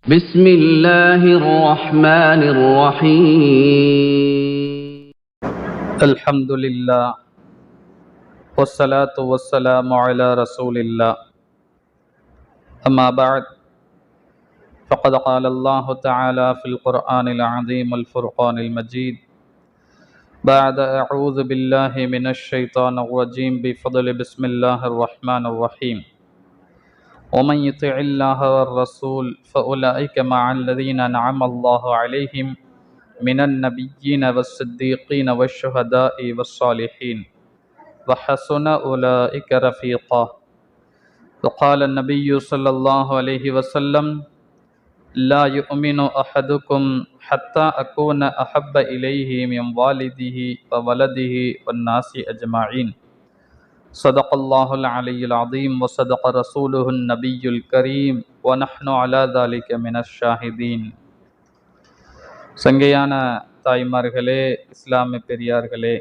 بسم الله الرحمن الرحيم الحمد لله والصلاة والسلام على رسول الله أما بعد فقد قال الله تعالى في القرآن العظيم الفرقان المجيد بعد أعوذ بالله من الشيطان الرجيم بفضل بسم الله الرحمن الرحيم ومن يطع الله والرسول فأولئك مع الذين أنعم الله عليهم من النبيين والصديقين والشهداء والصالحين وحسن أولئك رفيقا. وقال النبي صلى الله عليه وسلم لا يؤمن أحدكم حتى أكون أحب إليه من والده وولده والناس أجمعين. صدق الله العلي العظيم وصدق رسوله النبي الكريم ونحن على ذلك من الشاهدين. சங்கையான தாய்மார்களே, இஸ்லாமிய பெரியார்களே,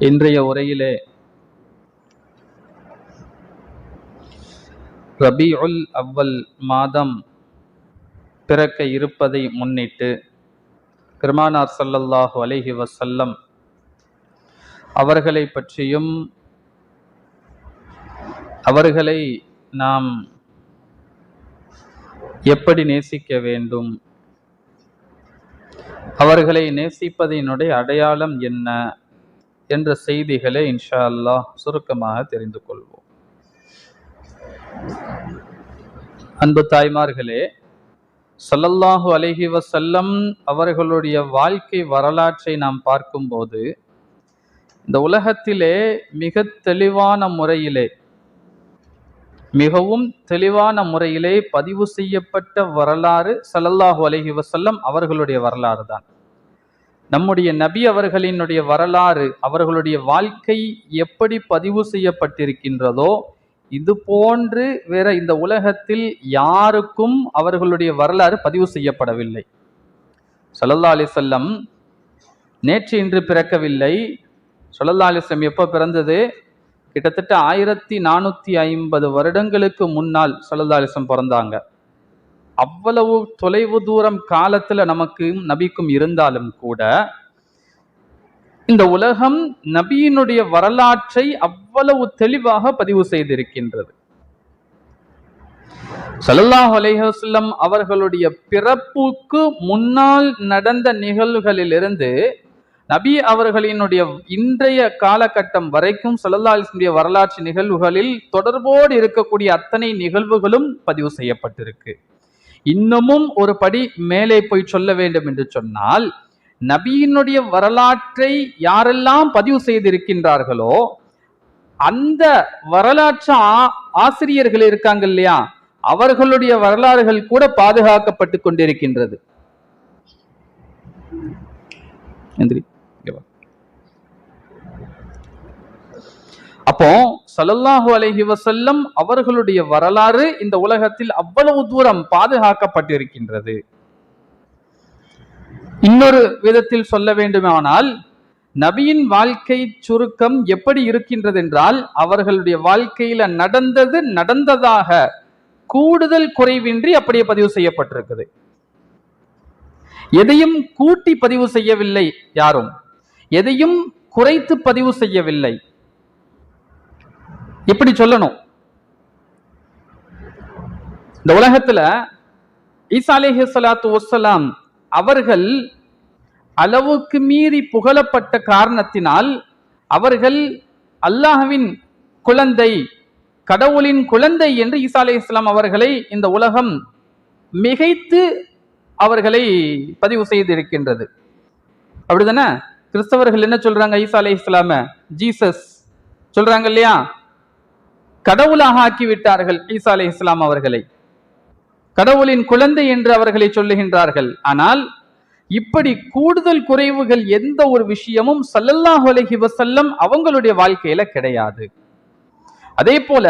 இன்றைய உரையிலே ரபீஉல் அவ்வல் மாதம் பிறக்க இருப்பதை முன்னிட்டு பெருமானார் ஸல்லல்லாஹு அலைஹி வஸல்லம் அவர்களை பற்றியும் அவர்களை நாம் எப்படி நேசிக்க வேண்டும், அவர்களை நேசிப்பதினுடைய அடையாளம் என்ன என்ற செய்திகளை இன்ஷா அல்லாஹ் சுருக்கமாக தெரிந்து கொள்வோம். அன்பு தாய்மார்களே, ஸல்லல்லாஹு அலைஹி வஸல்லம் அவர்களுடைய வாழ்க்கை வரலாற்றை நாம் பார்க்கும்போது இந்த உலகத்திலே மிகவும் தெளிவான முறையிலே பதிவு செய்யப்பட்ட வரலாறு ஸல்லல்லாஹு அலைஹி வஸல்லம் அவர்களுடைய வரலாறு தான். நம்முடைய நபி அவர்களினுடைய வரலாறு, அவர்களுடைய வாழ்க்கை எப்படி பதிவு செய்யப்பட்டிருக்கின்றதோ இது போன்று வேற இந்த உலகத்தில் யாருக்கும் அவர்களுடைய வரலாறு பதிவு செய்யப்படவில்லை. ஸல்லல்லாஹு அலைஹி வஸல்லம் நேற்று இன்று பிறக்கவில்லை. ஸல்லல்லாஹு அலைஹி வஸல்லம் எப்போ பிறந்தது? கிட்டத்தட்ட 1450 வருடங்களுக்கு முன்னால் ஸல்லல்லாஹு அலைஹி வஸல்லம் பிறந்தாங்க. அவ்வளவு தொலைவு தூரம் காலத்துல நமக்கு நபிக்கும் இருந்தாலும் கூட இந்த உலகம் நபியினுடைய வரலாற்றை அவ்வளவு தெளிவாக பதிவு செய்திருக்கின்றது. ஸல்லல்லாஹு அலைஹி வஸல்லம் அவர்களுடைய பிறப்புக்கு முன்னால் நடந்த நிகழ்வுகளிலிருந்து நபி அவர்களினுடைய இன்றைய காலகட்டம் வரைக்கும் ஸல்லல்லாஹு அலைஹி வஸல்லம் வரலாற்று நிகழ்வுகளில் தொடர்போடு இருக்கக்கூடிய அத்தனை நிகழ்வுகளும் பதிவு செய்யப்பட்டிருக்கு. இன்னமும் ஒரு படி மேலே போய் சொல்ல வேண்டும் என்று சொன்னால், நபியினுடைய வரலாற்றை யாரெல்லாம் பதிவு செய்திருக்கின்றார்களோ அந்த வரலாற்று ஆசிரியர்கள் இருக்காங்க இல்லையா, அவர்களுடைய வரலாறுகள் கூட பாதுகாக்கப்பட்டு கொண்டிருக்கின்றது. அப்போ ஸல்லல்லாஹு அலைஹி வஸல்லம் அவர்களுடைய வரலாறு இந்த உலகத்தில் அவ்வளவு தூரம் பாதுகாக்கப்பட்டிருக்கின்றது. இன்னொரு விதத்தில் சொல்ல வேண்டுமானால், நபியின் வாழ்க்கை சுருக்கம் எப்படி இருக்கின்றது என்றால், அவர்களுடைய வாழ்க்கையில நடந்ததாக கூடுதல் குறைவின்றி அப்படியே பதிவு செய்யப்பட்டிருக்குது. எதையும் கூட்டி பதிவு செய்யவில்லை, யாரும் எதையும் குறைத்து பதிவு செய்யவில்லை. இப்படி சொல்லணும். இந்த உலகத்துல ஈசா அலைஹிஸ்ஸலாத்து வஸ்ஸலாம் அவர்கள் அளவுக்கு மீறி புகழப்பட்ட காரணத்தினால் அவர்கள் அல்லாஹ்வின் குழந்தை, கடவுளின் குழந்தை என்று ஈசா அலைஹிஸ்ஸலாம் அவர்களை இந்த உலகம் மிகைத்து அவர்களை பதிவு செய்திருக்கின்றது. அப்படிதானே? கிறிஸ்தவர்கள் என்ன சொல்றாங்க? ஈசா அலைஹிஸ்ஸலாம ஜீசஸ் சொல்றாங்க இல்லையா, கடவுளாக ஆக்கிவிட்டார்கள். ஈசா அலைஹிஸ்ஸலாம் அவர்களை கடவுளின் குழந்தை என்று அவர்களை சொல்லுகின்றார்கள். ஆனால் இப்படி கூடுதல் குறைவுகள் எந்த ஒரு விஷயமும் ஸல்லல்லாஹு அலைஹி வஸல்லம் அவங்களுடைய வாழ்க்கையில கிடையாது. அதே போல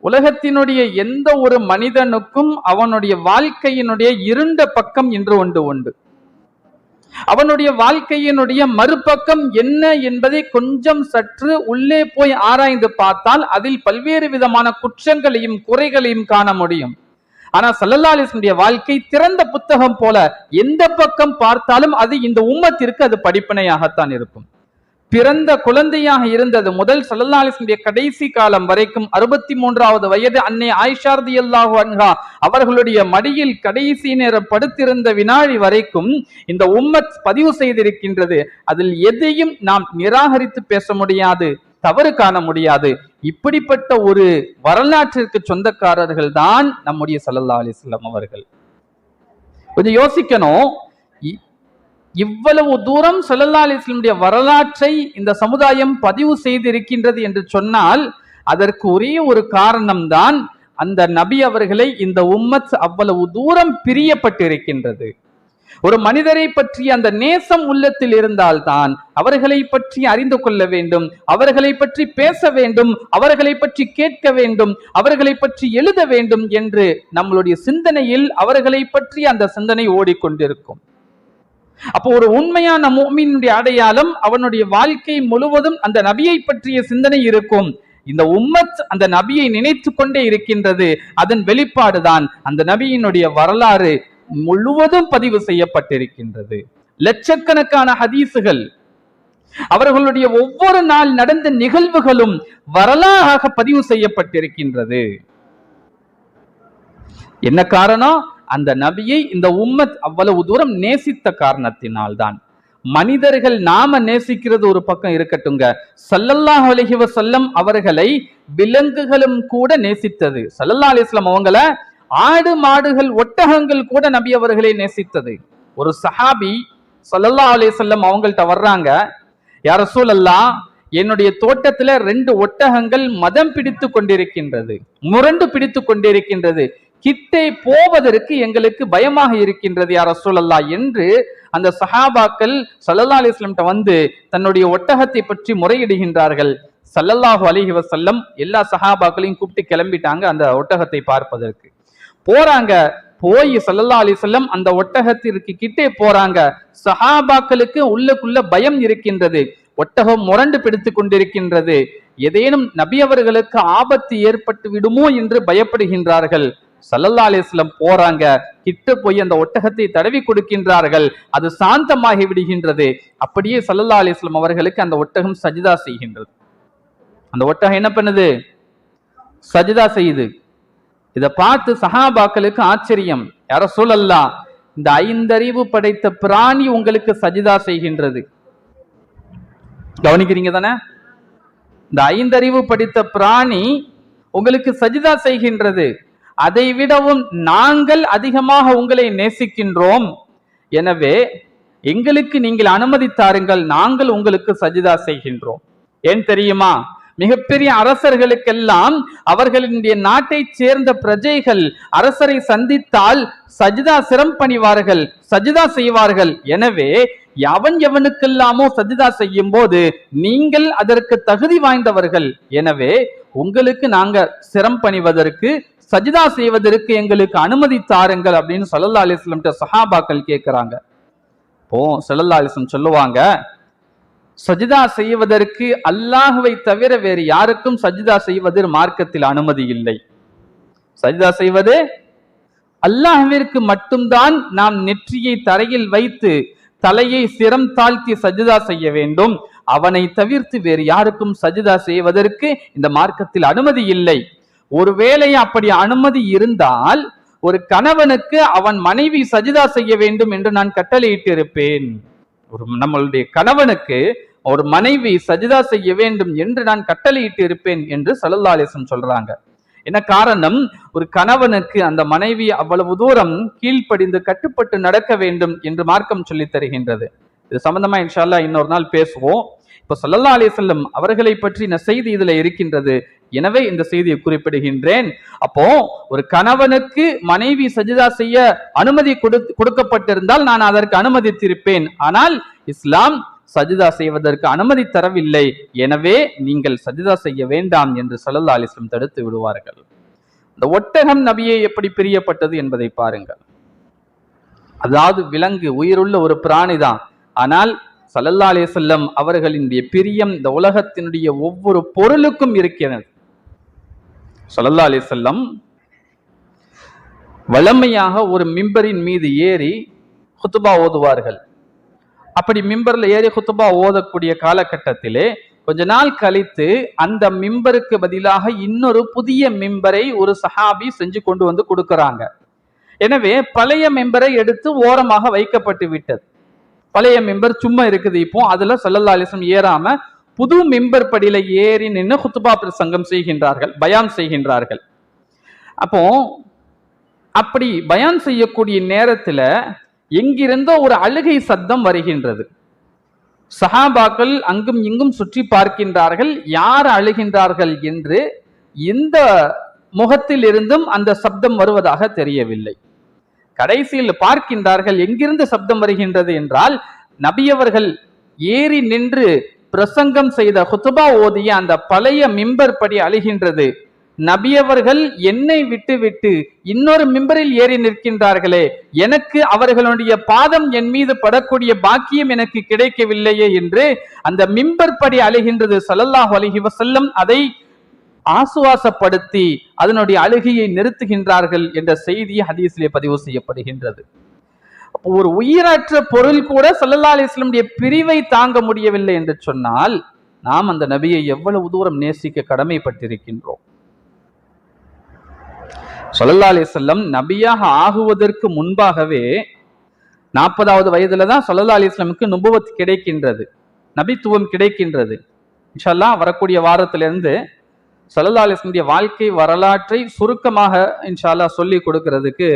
உலகத்தினுடைய எந்த ஒரு மனிதனுக்கும் அவனுடைய வாழ்க்கையினுடைய இருண்ட பக்கம் என்று ஒன்று உண்டு. அவனுடைய வாழ்க்கையினுடைய மறுபக்கம் என்ன என்பதை கொஞ்சம் சற்று உள்ளே போய் ஆராய்ந்து பார்த்தால் அதில் பல்வேறு விதமான குற்றங்களையும் குறைகளையும் காண முடியும். ஆனா ஸல்லல்லாஹு அலைஹி வஸல்லம் வாழ்க்கை திறந்த புத்தகம் போல, எந்த பக்கம் பார்த்தாலும் அது இந்த உம்மத்திற்கு அது படிப்பினையாகத்தான் இருக்கும். பிறந்த குழந்தையாக இருந்தது முதல் ஸல்லல்லாஹு அலைஹி வஸல்லம் கடைசி காலம் வரைக்கும் 63வது வயது அன்னை ஆயிஷா ரலியல்லாஹு அன்ஹா அவர்களுடைய மடியில் கடைசி நேரம் படுத்திருந்த வினாடி வரைக்கும் இந்த உம்மத் பதிவு செய்திருக்கின்றது. அதில் எதையும் நாம் நிராகரித்து பேச முடியாது, தவறு காண முடியாது. இப்படிப்பட்ட ஒரு வரலாற்றிற்கு சொந்தக்காரர்கள் தான் நம்முடைய ஸல்லல்லாஹு அலைஹி வஸல்லம் அவர்கள். கொஞ்சம் யோசிக்கணும். இவ்வளவு தூரம் ஸல்லல்லாஹு அலைஹி வஸல்லம் வரலாற்றை இந்த சமுதாயம் பதிவு செய்திருக்கின்றது என்று சொன்னால் அதற்கு ஒரே ஒரு காரணம்தான், அந்த நபி அவர்களை இந்த உம்மத் அவ்வளவு தூரம் பிரியப்பட்டிருக்கின்றது. ஒரு மனிதரை பற்றி அந்த நேசம் உள்ளத்தில் இருந்தால்தான் அவர்களை பற்றி அறிந்து கொள்ள வேண்டும், அவர்களை பற்றி பேச வேண்டும், அவர்களை பற்றி கேட்க வேண்டும், அவர்களை பற்றி எழுத வேண்டும் என்று நம்மளுடைய சிந்தனையில் அவர்களை பற்றி அந்த சிந்தனை ஓடிக்கொண்டிருக்கும். அப்போ ஒரு உண்மையான முஃமினுடைய அடையாளம் அவனுடைய வாழ்க்கை முழுவதும் அந்த நபியை பற்றிய சிந்தனை இருக்கும். இந்த உம்மத் அந்த நபியை நினைத்து கொண்டே இருக்கின்றது. அதன் வெளிப்பாடுதான் அந்த நபியினுடைய வரலாறு முழுவதும் பதிவு செய்யப்பட்டிருக்கின்றது. லட்சக்கணக்கான ஹதீசுகள், அவர்களுடைய ஒவ்வொரு நாள் நடந்த நிகழ்வுகளும் வரலாறாக பதிவு செய்யப்பட்டிருக்கின்றது. என்ன காரணம்? அந்த நபியை இந்த உம்மத் அவ்வளவு தூரம் நேசித்த காரணத்தினால்தான். மனிதர்கள் நாம நேசிக்கிறது ஒரு பக்கம் இருக்கட்டுங்க, ஸல்லல்லாஹு அலைஹி வஸல்லம் அவர்களை விலங்குகளும் கூட நேசித்தது. ஸல்லல்லாஹு அலைஹி வஸல்லம் அவங்கள ஆடு மாடுகள் ஒட்டகங்கள் கூட நபி அவர்களை நேசித்தது. ஒரு சஹாபி ஸல்லல்லாஹு அலைஹி வஸல்லம் அவங்கள்ட்ட வர்றாங்க, யா ரசூலல்லாஹ், என்னுடைய தோட்டத்துல 2 ஒட்டகங்கள் மதம் பிடித்து கொண்டிருக்கின்றது, முரண்டு பிடித்து கொண்டிருக்கின்றது, கிட்டே போவதற்கு எங்களுக்கு பயமாக இருக்கின்றது யா ரசூலல்லாஹ் என்று அந்த சஹாபாக்கள் ஸல்லல்லாஹு அலைஹி வஸல்லம் வந்து தன்னுடைய ஒட்டகத்தை பற்றி முறையிடுகின்றார்கள். ஸல்லல்லாஹு அலைஹி வஸல்லம் எல்லா சஹாபாக்களையும் கூப்பிட்டு கிளம்பிட்டாங்க அந்த ஒட்டகத்தை பார்ப்பதற்கு. போறாங்க, போய் ஸல்லல்லாஹு அலைஹி வஸல்லம் அந்த ஒட்டகத்திற்கு கிட்டே போறாங்க. சஹாபாக்களுக்கு உள்ளுக்குள்ள பயம் இருக்கின்றது, ஒட்டகம் முரண்டு பிடித்து கொண்டிருக்கின்றது, ஏதேனும் நபி அவர்களுக்கு ஆபத்து ஏற்பட்டு விடுமோ என்று பயப்படுகின்றார்கள். ஸல்லல்லாஹு அலைஹி வஸல்லம் போறாங்க, கிட்ட போய் அந்த ஒட்டகத்தை தடவி கொடுக்கின்றார்கள், அது சாந்தமாகி விடுகின்றது. அப்படியே ஸல்லல்லாஹு அலைஹி வஸல்லம் அவர்களுக்கு அந்த ஒட்டகம் சஜிதா செய்கின்றது. அந்த ஒட்டகம் என்ன பண்ணுது? சஜிதா செய்யுது. இதை பார்த்து சஹாபாக்களுக்கு ஆச்சரியம், யா ரசூலல்லாஹ், இந்த 5 அறிவு படைத்த பிராணி உங்களுக்கு சஜிதா செய்கின்றது. கவனிக்கிறீங்க தானே? இந்த 5 அறிவு படைத்த பிராணி உங்களுக்கு சஜிதா செய்கின்றது, அதை விடவும் நாங்கள் அதிகமாக உங்களை நேசிக்கின்றோம், எனவே எங்களுக்கு நீங்கள் அனுமதி தாருங்கள், நாங்கள் உங்களுக்கு சஜிதா செய்கின்றோம். ஏன் தெரியுமா? மிகப்பெரிய அரசர்களுக்கெல்லாம் அவர்களுடைய நாட்டை சேர்ந்த பிரஜைகள் அரசரை சந்தித்தால் சஜிதா சிரம் பணிவார்கள், சஜிதா செய்வார்கள். எனவே எவனுக்கெல்லாமோ சஜிதா செய்யும் போது நீங்கள் அதற்கு தகுதி வாய்ந்தவர்கள், எனவே உங்களுக்கு நாங்க சிரம் பணிவதற்கு சஜிதா செய்வதற்கு எங்களுக்கு அனுமதி தாருங்கள் அப்படின்னு ஸல்லல்லாஹு அலைஹி வஸல்லம் சஹாபாக்கள் கேட்கிறாங்க. ஸல்லல்லாஹு அலைஹி வஸல்லம் சொல்லுவாங்க, சஜிதா செய்வதற்கு அல்லாஹ்வை தவிர வேறு யாருக்கும் சஜிதா செய்வது மார்க்கத்தில் அனுமதி இல்லை. சஜிதா செய்வது அல்லாஹ்விற்கு மட்டும்தான். நாம் நெற்றியை தரையில் வைத்து தலையை சிரம் தாழ்த்தி சஜிதா செய்ய வேண்டும். அவனை தவிர்த்து வேறு யாருக்கும் சஜிதா செய்வதற்கு இந்த மார்க்கத்தில் அனுமதி இல்லை. ஒருவேளை அப்படி அனுமதி இருந்தால் ஒரு கணவனுக்கு அவன் மனைவி சஜிதா செய்ய வேண்டும் என்று நான் கட்டளையிட்டு இருப்பேன். நம்மளுடைய கணவனுக்கு ஒரு மனைவி சஜிதா செய்ய வேண்டும் என்று நான் கட்டளையிட்டு இருப்பேன் என்று ஸல்லல்லாஹு அலைஹி வஸல்லம் சொல்றாங்க. என்ன காரணம்? ஒரு கணவனுக்கு அந்த மனைவி அவ்வளவு தூரம் கீழ்ப்படிந்து கட்டுப்பட்டு நடக்க வேண்டும் என்று மார்க்கம் சொல்லி தருகின்றது. இது சம்பந்தமா இன்ஷா அல்லாஹ் இன்னொரு நாள் பேசுவோம். இப்ப ஸல்லல்லாஹு அலைஹி வஸல்லம் அவர்களை பற்றின செய்தி இதுல இருக்கின்றது, எனவே இந்த செய்தியை குறிப்பிடுகின்றேன். அப்போ ஒரு கணவனுக்கு மனைவி சஜிதா செய்ய அனுமதி கொடுக்கப்பட்டிருந்தால் நான் அதற்கு அனுமதித்திருப்பேன். ஆனால் இஸ்லாம் சஜிதா செய்வதற்கு அனுமதி தரவில்லை, எனவே நீங்கள் சஜிதா செய்ய வேண்டாம் என்று ஸல்லல்லாஹு அலைஹி வஸல்லம் தடுத்து விடுவார்கள். இந்த ஒட்டகம் நபியை எப்படி பிரியப்பட்டது என்பதை பாருங்கள். அதாவது விலங்கு உயிருள்ள ஒரு பிராணி தான். ஆனால் ஸல்லல்லாஹு அலைஹி வஸல்லம் அவர்களினுடைய பிரியம் இந்த உலகத்தினுடைய ஒவ்வொரு பொருளுக்கும் இருக்கிறது. ஸல்லல்லாஹு அலைஹி வஸல்லம் வளமையாக ஒரு மிம்பரின் மீது ஏறி குத்துபா ஓதுவார்கள். அப்படி மிம்பர்ல ஏறி குத்துபா ஓதக்கூடிய காலகட்டத்திலே கொஞ்ச நாள் கழித்து அந்த மிம்பருக்கு பதிலாக இன்னொரு புதிய மிம்பரை ஒரு சஹாபி செஞ்சு கொண்டு வந்து கொடுக்கறாங்க. எனவே பழைய மிம்பரை எடுத்து ஓரமாக வைக்கப்பட்டு விட்டது. பழைய மிம்பர் சும்மா இருக்குது. இப்போ அதுல ஸல்லல்லாஹு அலைஹி வஸல்லம் ஏறாம புது மிம்பர் படியில ஏறி நின்று குத்துபா பிரசங்கம் செய்கின்றார்கள், பயான் செய்கின்றார்கள். அப்போ அப்படி பயான் செய்யக்கூடிய நேரத்துல எங்கிருந்தோ ஒரு அழுகை சத்தம் வருகின்றது. சஹாபாக்கள் அங்கும் இங்கும் சுற்றி பார்க்கின்றார்கள், யார் அழுகின்றார்கள் என்று. எந்த முகத்தில் இருந்தும் அந்த சப்தம் வருவதாக தெரியவில்லை. கடைசியில் பார்க்கின்றார்கள் எங்கிருந்து சப்தம் வருகின்றது என்றால், நபியவர்கள் ஏறி நின்று பிரசங்கம் செய்த குத்துபா ஓதிய அந்த பழைய மிம்பர் படி அழுகின்றது. நபியவர்கள் என்னை விட்டு விட்டு இன்னொரு மிம்பரில் ஏறி நிற்கின்றார்களே, எனக்கு அவர்களுடைய பாதம் என் மீது படக்கூடிய பாக்கியம் எனக்கு கிடைக்கவில்லையே என்று அந்த மிம்பர் படி அழுகின்றது. ஸல்லல்லாஹு அலைஹி வஸல்லம் அதை ஆசுவாசப்படுத்தி அதனுடைய அழுகையை நிறுத்துகின்றார்கள் என்ற செய்தி ஹதீஸிலே பதிவு செய்யப்படுகின்றது. ஒரு உயிரற்ற பொருள் கூட ஸல்லல்லாஹு அலைஹி வஸல்லம் பிரிவை தாங்க முடியவில்லை என்று சொன்னால், நாம் அந்த நபியை எவ்வளவு தூரம் நேசிக்க கடமைப்பட்டிருக்கின்றோம். ஸல்லல்லாஹு அலைஹி வஸல்லம் நபியாக ஆகுவதற்கு முன்பாகவே 40வது வயதுல தான் ஸல்லல்லாஹு அலைஹி வஸல்லமுக்கு நுபுவத் கிடைக்கின்றது, நபித்துவம் கிடைக்கின்றது. இன்ஷா அல்லாஹ் வரக்கூடிய வாரத்திலிருந்து ஸல்லல்லாஹு அலைஹி வஸல்லம் வாழ்க்கை வரலாற்றை சுருக்கமாக இன்ஷா அல்லாஹ் சொல்லி கொடுக்கிறதுக்கு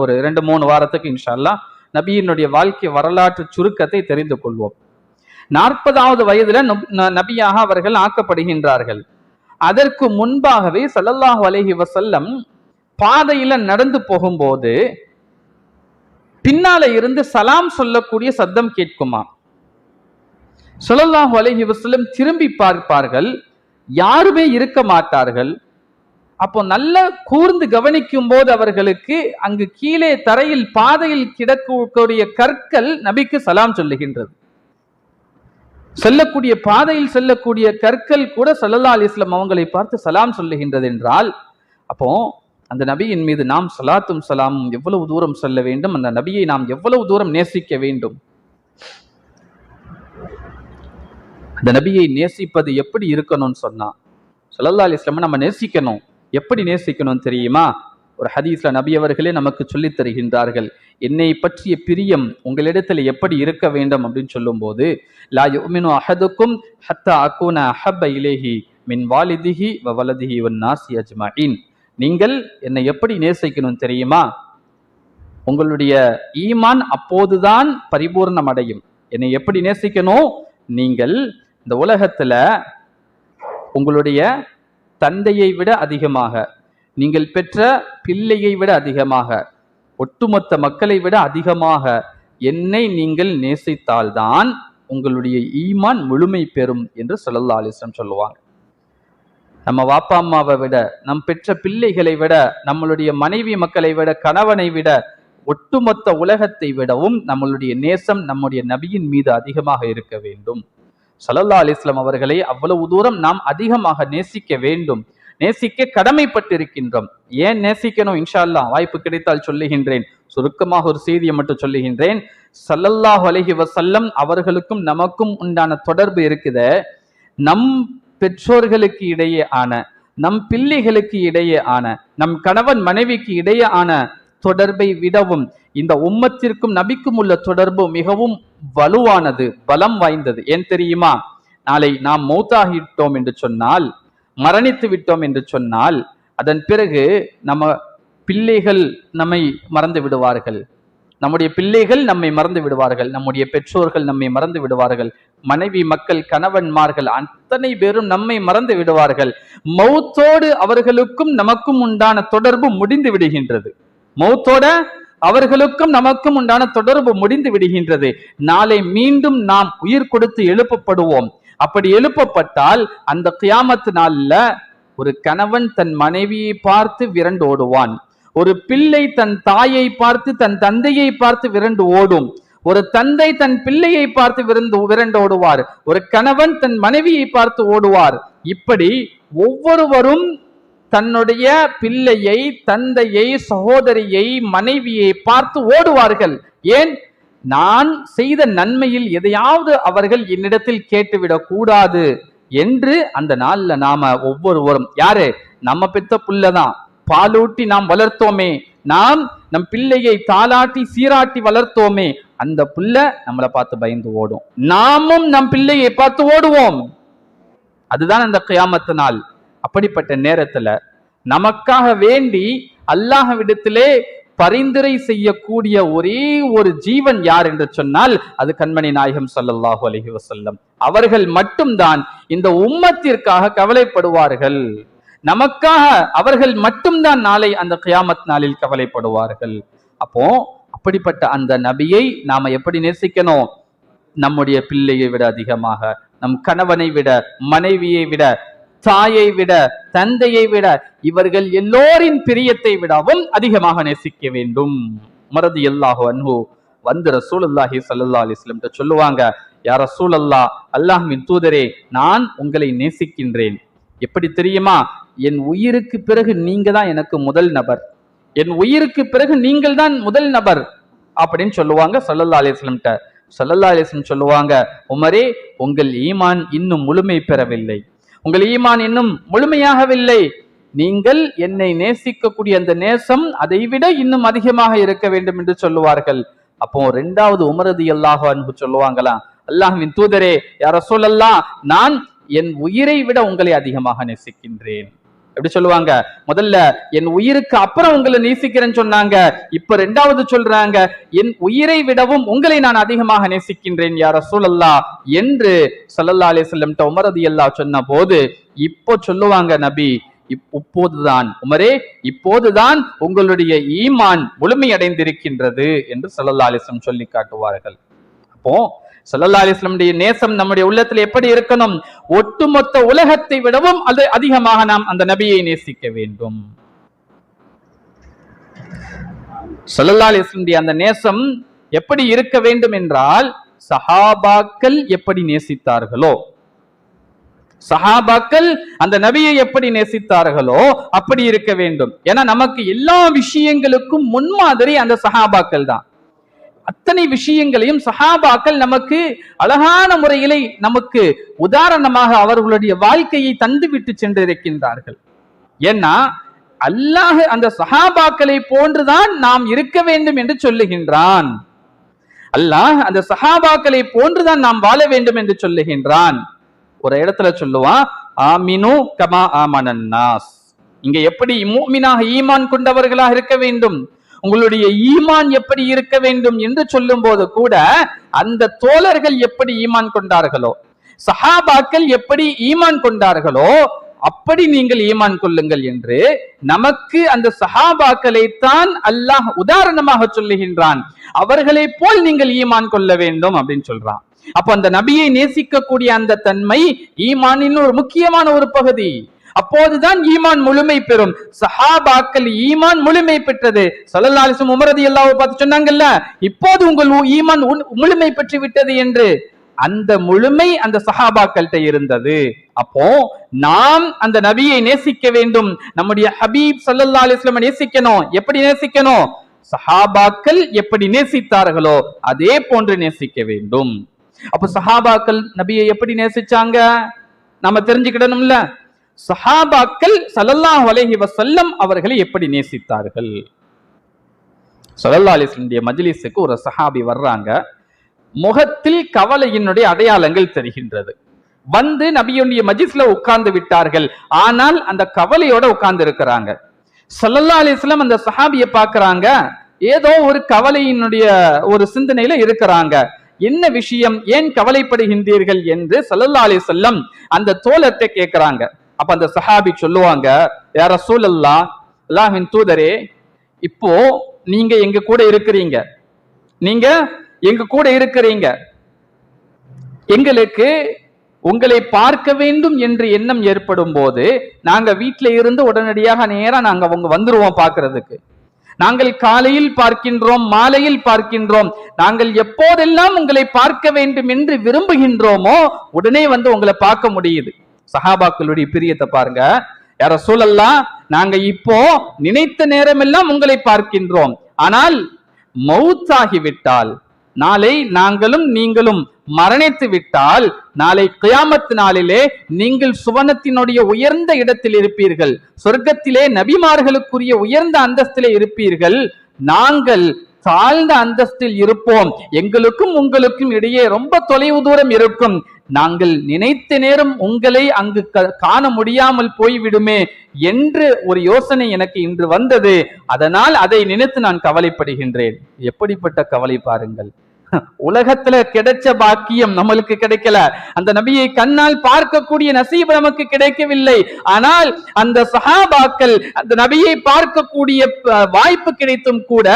ஒரு 2-3 வாரத்துக்கு இன்ஷா அல்லாஹ் நபியினுடைய வாழ்க்கை வரலாற்று சுருக்கத்தை தெரிந்து கொள்வோம். 40வது வயதுல நபியாக அவர்கள் ஆக்கப்படுகின்றார்கள். அதற்கு முன்பாகவே ஸல்லல்லாஹு அலைஹி வஸல்லம் பாதையில நடந்து போகும்போது பின்னால இருந்து சலாம் சொல்லக்கூடிய சத்தம் கேட்குமா. ஸல்லல்லாஹு அலைஹி வஸல்லம் திரும்பி பார்ப்பார்கள், யாருமே இருக்க மாட்டார்கள். அப்போ நல்ல கூர்ந்து கவனிக்கும் போது அவர்களுக்கு அங்கு கீழே தரையில் பாதையில் கிடக்கக்கூடிய கற்கள் நபிக்கு சலாம் சொல்லுகின்றது. செல்லக்கூடிய பாதையில் செல்லக்கூடிய கற்கள் கூட ஸல்லல்லாஹு அலைஹி வஸல்லம் அவங்களை பார்த்து சலாம் சொல்லுகின்றது என்றால், அப்போ அந்த நபியின் மீது நாம் ஸலாத்தும் சலாமும் எவ்வளவு தூரம் சொல்ல வேண்டும், அந்த நபியை நாம் எவ்வளவு தூரம் நேசிக்க வேண்டும். அந்த நபியை நேசிப்பது எப்படி இருக்கணும்னு சொன்னா, ஸல்லல்லாஹு அலைஹி வஸல்லம் நம்ம நேசிக்கணும். எப்படி நேசிக்கணும் தெரியுமா? ஒரு ஹதீஸ்ல நபி அவர்களே நமக்கு சொல்லித் தருகின்றார்கள். என்னை பற்றிய பிரியம் உங்களிடத்தில் எப்படி இருக்க வேண்டும் அப்படின்னு சொல்லும் போது, லா யுமினு அஹதுக்கும் ஹத்தா அகூன அஹப்ப இலைஹி மின் வாலிதிஹி வ வலதிஹி வன் நாஸி அஜ்மஈன். நீங்கள் என்னை எப்படி நேசிக்கணும் தெரியுமா? உங்களுடைய ஈமான் அப்போதுதான் பரிபூர்ணம் அடையும். என்னை எப்படி நேசிக்கணும்? நீங்கள் இந்த உலகத்துல உங்களுடைய தந்தையை விட அதிகமாக, நீங்கள் பெற்ற பிள்ளையை விட அதிகமாக, ஒட்டுமொத்த மக்களை விட அதிகமாக என்னை நீங்கள் நேசித்தால்தான் உங்களுடைய ஈமான் முழுமை பெறும் என்று ஸல்லல்லாஹு அலைஹி வஸல்லம் சொல்லுவாங்க. நம்ம வாப்பா அம்மாவை விட, நம் பெற்ற பிள்ளைகளை விட, நம்மளுடைய மனைவி மக்களை விட, கணவனை விட, ஒட்டுமொத்த உலகத்தை விடவும் நம்மளுடைய நேசம் நம்முடைய நபியின் மீது அதிகமாக இருக்க வேண்டும். ஸல்லல்லாஹு அலைஹி வஸல்லம் அவர்களை அவ்வளவு தூரம் நாம் அதிகமாக நேசிக்க வேண்டும், நேசிக்க கடமைப்பட்டிருக்கின்றோம். ஏன் நேசிக்கணும்? இன்ஷா அல்லாஹ் வாய்ப்பு கிடைத்தால் சொல்லுகின்றேன். சுருக்கமாக ஒரு செய்தியை மட்டும் சொல்லுகின்றேன். ஸல்லல்லாஹு அலைஹி வஸல்லம் அவர்களுக்கும் நமக்கும் உண்டான தொடர்பு இருக்குத, நம் பெற்றோர்களுக்கு இடையே ஆன, நம் பிள்ளைகளுக்கு இடையே ஆன, நம் கணவன் மனைவிக்கு இடையே ஆன தொடர்பை விடவும் இந்த உம்மத்திற்கும் நபிக்கும் உள்ள தொடர்பு மிகவும் வலுவானது, பலம் வாய்ந்தது. ஏன் தெரியுமா? நாளை நாம் மௌத்தாகிட்டோம் என்று சொன்னால், மரணித்து விட்டோம் என்று சொன்னால், அதன் பிறகு நம்ம பிள்ளைகள் நம்மை மறந்து விடுவார்கள், நம்முடைய பிள்ளைகள் நம்மை மறந்து விடுவார்கள், நம்முடைய பெற்றோர்கள் நம்மை மறந்து விடுவார்கள், மனைவி மக்கள் கணவன்மார்கள் அத்தனை பேரும் நம்மை மறந்து விடுவார்கள். மௌத்தோடு அவர்களுக்கும் நமக்கும் உண்டான தொடர்பு முடிந்து விடுகின்றது. மௌத்தோட அவர்களுக்கும் நமக்கும் உண்டான தொடர்பு முடிந்து விடுகின்றது. நாளை மீண்டும் நாம் உயிர் கொடுத்து எழுப்பப்படுவோம். அப்படி எழுப்பப்பட்டால் அந்த கியாமத்து நாள்ல ஒரு கணவன் தன் மனைவியை பார்த்து விரண்டு ஓடுவான், ஒரு பிள்ளை தன் தாயை பார்த்து தன் தந்தையை பார்த்து விரண்டு ஓடும். ஒரு தந்தை தன் பிள்ளையை பார்த்து விரண்டு ஓடுவார். ஒரு கணவன் தன் மனைவியை பார்த்து ஓடுவார். இப்படி ஒவ்வொருவரும் தன்னுடைய பிள்ளையை, தந்தையை, சகோதரியை, மனைவியை பார்த்து ஓடுவார்கள். ஏன்? நான் செய்த நன்மையில் எதையாவது அவர்கள் என்னிடத்தில் கேட்டுவிடக் கூடாது என்று அந்த நாள்ல நாம ஒவ்வொருவரும், யாரு? நம்ம பெத்த புள்ளதான், பாலூட்டி நாம் வளர்த்தோமே, நாம் நம் பிள்ளையை தாலாட்டி சீராட்டி வளர்த்தோமே, அந்த புள்ள நம்மளை பார்த்து பயந்து ஓடும். நாமும் நம் பிள்ளையை பார்த்து ஓடுவோம். அதுதான் அந்த கியாமத்து நாள். அப்படிப்பட்ட நேரத்துல நமக்காக வேண்டி அல்லாஹ்விடத்திலே பரிந்துரை செய்யக்கூடிய ஒரே ஒரு ஜீவன் யார் என்று சொன்னால் அது கண்மணி நாயகம் ஸல்லல்லாஹு அலைஹி வஸல்லம் அவர்கள் மட்டும்தான் இந்த உம்மத்திற்காக கவலைப்படுவார்கள். நமக்காக அவர்கள் மட்டும்தான் நாளை அந்த கியாமத் நாளில் கவலைப்படுவார்கள். அப்போ அப்படிப்பட்ட அந்த நபியை நாம எப்படி நேசிக்கணும்? நம்முடைய பிள்ளையை விட அதிகமாக, நம் கணவனை விட, மனைவியை விட, தாயை விட, தந்தையை விட, இவர்கள் எல்லோரின் பிரியத்தை விடவும் அதிகமாக நேசிக்க வேண்டும். உமர் ரலியல்லாஹு அன்ஹு வந்து ரசூலுல்லாஹி ஸல்லல்லாஹு அலைஹி வஸல்லம் சொல்லுவாங்க, யா ரசூலல்லாஹ், அல்லாஹ்வின் தூதரே, நான் உங்களை நேசிக்கின்றேன். எப்படி தெரியுமா? என் உயிருக்கு பிறகு நீங்க தான் எனக்கு முதல் நபர், என் உயிருக்கு பிறகு நீங்கள் தான் முதல் நபர் அப்படின்னு சொல்லுவாங்க ஸல்லல்லாஹு அலைஹி வஸல்லம். ஸல்லல்லாஹு அலைஹி வஸல்லம் சொல்லுவாங்க, உமரே, உங்கள் ஈமான் இன்னும் முழுமை பெறவில்லை, உங்கள் ஈமான் இன்னும் முழுமையாகவில்லை. நீங்கள் என்னை நேசிக்கக்கூடிய அந்த நேசம் அதை விட இன்னும் அதிகமாக இருக்க வேண்டும் என்று சொல்லுவார்கள். அப்போ இரண்டாவது உமர் ரலியல்லாஹு அன்ஹு சொல்லுவாங்களாம், அல்லாஹ்வின் தூதரே, யா ரசூலல்லாஹ், நான் என் உயிரை விட உங்களை அதிகமாக நேசிக்கின்றேன். எப்படி சொல்லுவாங்க? முதல்ல என் உயிருக்கு அப்புறம் உங்களை நேசிக்கிறேன்னு சொன்னாங்க. இப்ப ரெண்டாவது சொல்றாங்க, என் உயிரை விடவும் உங்களை நான் அதிகமாக நேசிக்கின்றேன் யா ரசூலல்லாஹ் என்று ஸல்லல்லாஹு அலைஹி வஸல்லம் உமர் ரலியல்லாஹு சொன்ன போது இப்போ சொல்லுவாங்க நபி, இப்போதுதான் உமரே, இப்போதுதான் உங்களுடைய ஈமான் முழுமையடைந்திருக்கின்றது என்று ஸல்லல்லாஹு அலைஹி வஸல்லம் சொல்லி காட்டுவார்கள். அப்போ ஸல்லல்லாஹு அலைஹி வஸல்லம் நேசம் நம்முடைய உள்ளத்தில் எப்படி இருக்கணும்? ஒட்டுமொத்த உலகத்தை விடவும் அது அதிகமாக நாம் அந்த நபியை நேசிக்க வேண்டும். ஸல்லல்லாஹு அலைஹி வஸல்லம் அந்த நேசம் எப்படி இருக்க வேண்டும் என்றால், சஹாபாக்கள் எப்படி நேசித்தார்களோ, சஹாபாக்கள் அந்த நபியை எப்படி நேசித்தார்களோ அப்படி இருக்க வேண்டும். ஏன்னா நமக்கு எல்லா விஷயங்களுக்கும் முன்மாதிரி அந்த சஹாபாக்கள் தான். அத்தனை விஷயங்களையும் சஹாபாக்கள் நமக்கு அழகான முறையிலே நமக்கு உதாரணமாக அவர்களுடைய வாழ்க்கையை தந்துவிட்டு சென்றிருக்கின்றார்கள். ஏன்னா அல்லாஹ் அந்த சஹாபாக்களை போன்றுதான் நாம் இருக்க வேண்டும் என்று சொல்லுகின்றான். அல்லாஹ் அந்த சஹாபாக்களை போன்றுதான் நாம் வாழ வேண்டும் என்று சொல்லுகின்றான். ஒரு இடத்துல சொல்லுவான், ஆமினு கமா ஆமனன் நாஸ். இங்க எப்படி முஃமினாக ஈமான் கொண்டவர்களாக இருக்க வேண்டும், உங்களுடைய ஈமான் எப்படி இருக்க வேண்டும் என்று சொல்லும் போது கூட அந்த தோழர்கள் எப்படி ஈமான் கொண்டார்களோ, சஹாபாக்கள் எப்படி ஈமான் கொண்டார்களோ அப்படி நீங்கள் ஈமான் கொள்ளுங்கள் என்று நமக்கு அந்த சஹாபாக்களை தான் அல்லாஹ் உதாரணமாக சொல்லுகின்றான். அவர்களை போல் நீங்கள் ஈமான் கொள்ள வேண்டும் அப்படின்னு சொல்றான். அப்ப அந்த நபியை நேசிக்கக்கூடிய அந்த தன்மை ஈமானின் ஒரு முக்கியமான ஒரு பகுதி. அப்போதுதான் ஈமான் முழுமை பெறும். சஹாபாக்கள் ஈமான் முழுமை பெற்றது. ஸல்லல்லாஹு அலைஹி வஸல்லம் உமர் ரலியல்லாஹு பார்த்து சொன்னாங்கல்ல, இப்போது உங்கள் ஈமான் முழுமை பெற்று விட்டது என்று. அந்த முழுமை அந்த சஹாபாக்கள்கிட்ட இருந்தது. அப்போ நாம் அந்த நபியை நேசிக்க வேண்டும். நம்முடைய ஹபீப் ஸல்லல்லாஹு அலைஹி வஸல்லம் நேசிக்கணும். எப்படி நேசிக்கணும்? சஹாபாக்கள் எப்படி நேசித்தார்களோ அதே போன்று நேசிக்க வேண்டும். அப்ப சஹாபாக்கள் நபியை எப்படி நேசிச்சாங்க நம்ம தெரிஞ்சுக்கிடணும்ல. சஹாபாக்கள் ஸல்லல்லாஹு அலைஹி வஸல்லம் அவர்களை எப்படி நேசித்தார்கள்? ஸல்லல்லாஹு அலைஹி வஸல்லம் மஜ்லிஸுக்கு ஒரு சஹாபி வர்றாங்க. முகத்தில் கவலையினுடைய அடையாளங்கள் தெரிகின்றது. வந்து நபியுடைய மஜ்லிஸ்ல உட்கார்ந்து விட்டார்கள். ஆனால் அந்த கவலையோட உட்கார்ந்து இருக்கிறாங்க. ஸல்லல்லாஹு அலைஹி வஸல்லம் அந்த சஹாபியை பார்க்கறாங்க. ஏதோ ஒரு கவலையினுடைய ஒரு சிந்தனையில இருக்கிறாங்க. என்ன விஷயம், ஏன் கவலைப்படுகின்றீர்கள் என்று ஸல்லல்லாஹு அலைஹி வஸல்லம் அந்த தோழர்ட்ட கேட்கிறாங்க. அப்ப அந்த சஹாபி சொல்லுவாங்க, யா ரசூலல்லாஹ், அல்லாஹ்வின் தூதரே, இப்போ நீங்க எங்க கூட இருக்கிறீங்க, நீங்க எங்க கூட இருக்கிறீங்க, எங்களுக்கு உங்களை பார்க்க வேண்டும் என்று எண்ணம் ஏற்படும் போது நாங்க வீட்டுல இருந்து உடனடியாக நேரா நாங்க வந்துருவோம் பார்க்கிறதுக்கு. நாங்கள் காலையில் பார்க்கின்றோம், மாலையில் பார்க்கின்றோம். நாங்கள் எப்போதெல்லாம் உங்களை பார்க்க வேண்டும் என்று விரும்புகின்றோமோ உடனே வந்து உங்களை பார்க்க முடியுது. சஹாபாக்களுடைய பிரியத்தை பாருங்க. யா ரசூலல்லாஹ், நாங்க இப்போ நினைத்த நேரமெல்லாம் உங்களை பார்க்கின்றோம். ஆனால் மௌத்தாகிவிட்டால், நாளை நாங்களும் நீங்களும் மரணித்து விட்டால், நாளை கியாமத் நாளிலே நீங்கள் சுவனத்தினுடைய உயர்ந்த இடத்தில் இருப்பீர்கள், சொர்க்கத்திலே நபிமார்களுக்குரிய உயர்ந்த அந்தஸ்திலே இருப்பீர்கள். நாங்கள் தாழ்ந்த அந்தஸ்தில் இருப்போம். எங்களுக்கும் உங்களுக்கும் இடையே ரொம்ப தொலைவு தூரம் இருக்கும். நாங்கள் நினைத்த நேரம் உங்களை அங்கு காண முடியாமல் போய்விடுமே என்று ஒரு யோசனை எனக்கு இன்று வந்தது. அதனால் அதை நினைத்து நான் கவலைப்படுகின்றேன். எப்படிப்பட்ட கவலை பாருங்கள். உலகத்துல கிடைச்ச பாக்கியம் நம்மளுக்கு கிடைக்கல, அந்த நபியை கண்ணால் பார்க்கக்கூடிய நசீபு நமக்கு கிடைக்கவில்லை. ஆனால் அந்த சஹாபாக்கள் அந்த நபியை பார்க்கக்கூடிய வாய்ப்பு கிடைத்தும் கூட,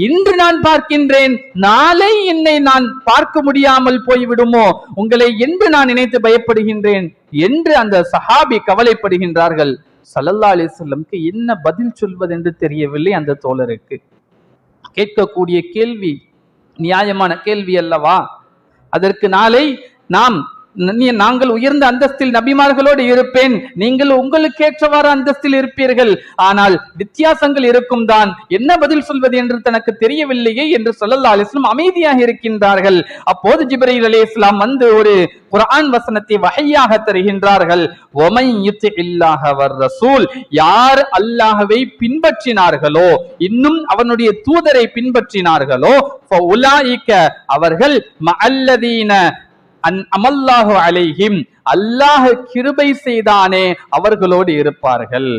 இன்று நான் பார்க்கின்றேன், நாளை என்னை நான் பார்க்க முடியாமல் போய்விடுமோ, உங்களை என்று நான் நினைத்து பயப்படுகின்றேன் என்று அந்த சஹாபி கவலைப்படுகின்றார்கள். ஸல்லல்லாஹு அலைஹி வஸல்லம்க்கு என்ன பதில் சொல்வது என்று தெரியவில்லை. அந்த தோழருக்கு கேட்கக்கூடிய கேள்வி நியாயமான கேள்வி அல்லவா? அதற்கு நாளை நாங்கள் உயர்ந்த அந்தஸ்தில் நபிமார்களோடு இருப்பேன், நீங்கள் உங்களுக்கு ஏற்றவாறு அந்தஸ்தில் இருப்பீர்கள், ஆனால் வித்தியாசங்கள் இருக்கும் தான், என்ன பதில் சொல்வது என்று தனக்கு தெரியவில்லையே என்று ஸல்லல்லாஹு அலைஹி வஸல்லம் அமைதியாக இருக்கின்றார்கள். அப்போது ஜிப்ரீல் அலைஹிஸ்ஸலாம் வந்து ஒரு குர்ஆன் வசனத்தை வஹையாக தருகின்றார்கள். வமை யுத்திஇல்லாஹ வர் ரசூல், யார் அல்லாஹ்வை பின்பற்றினார்களோ, இன்னும் அவனுடைய தூதரை பின்பற்றினார்களோ, ஃபஉலாயிக அவர்கள் மஅல்லதீன அமல்லாஹு அலைஹிம், அல்லாஹ் கிருபை செய்தானே அவர்களோடு இருப்பார்கள்.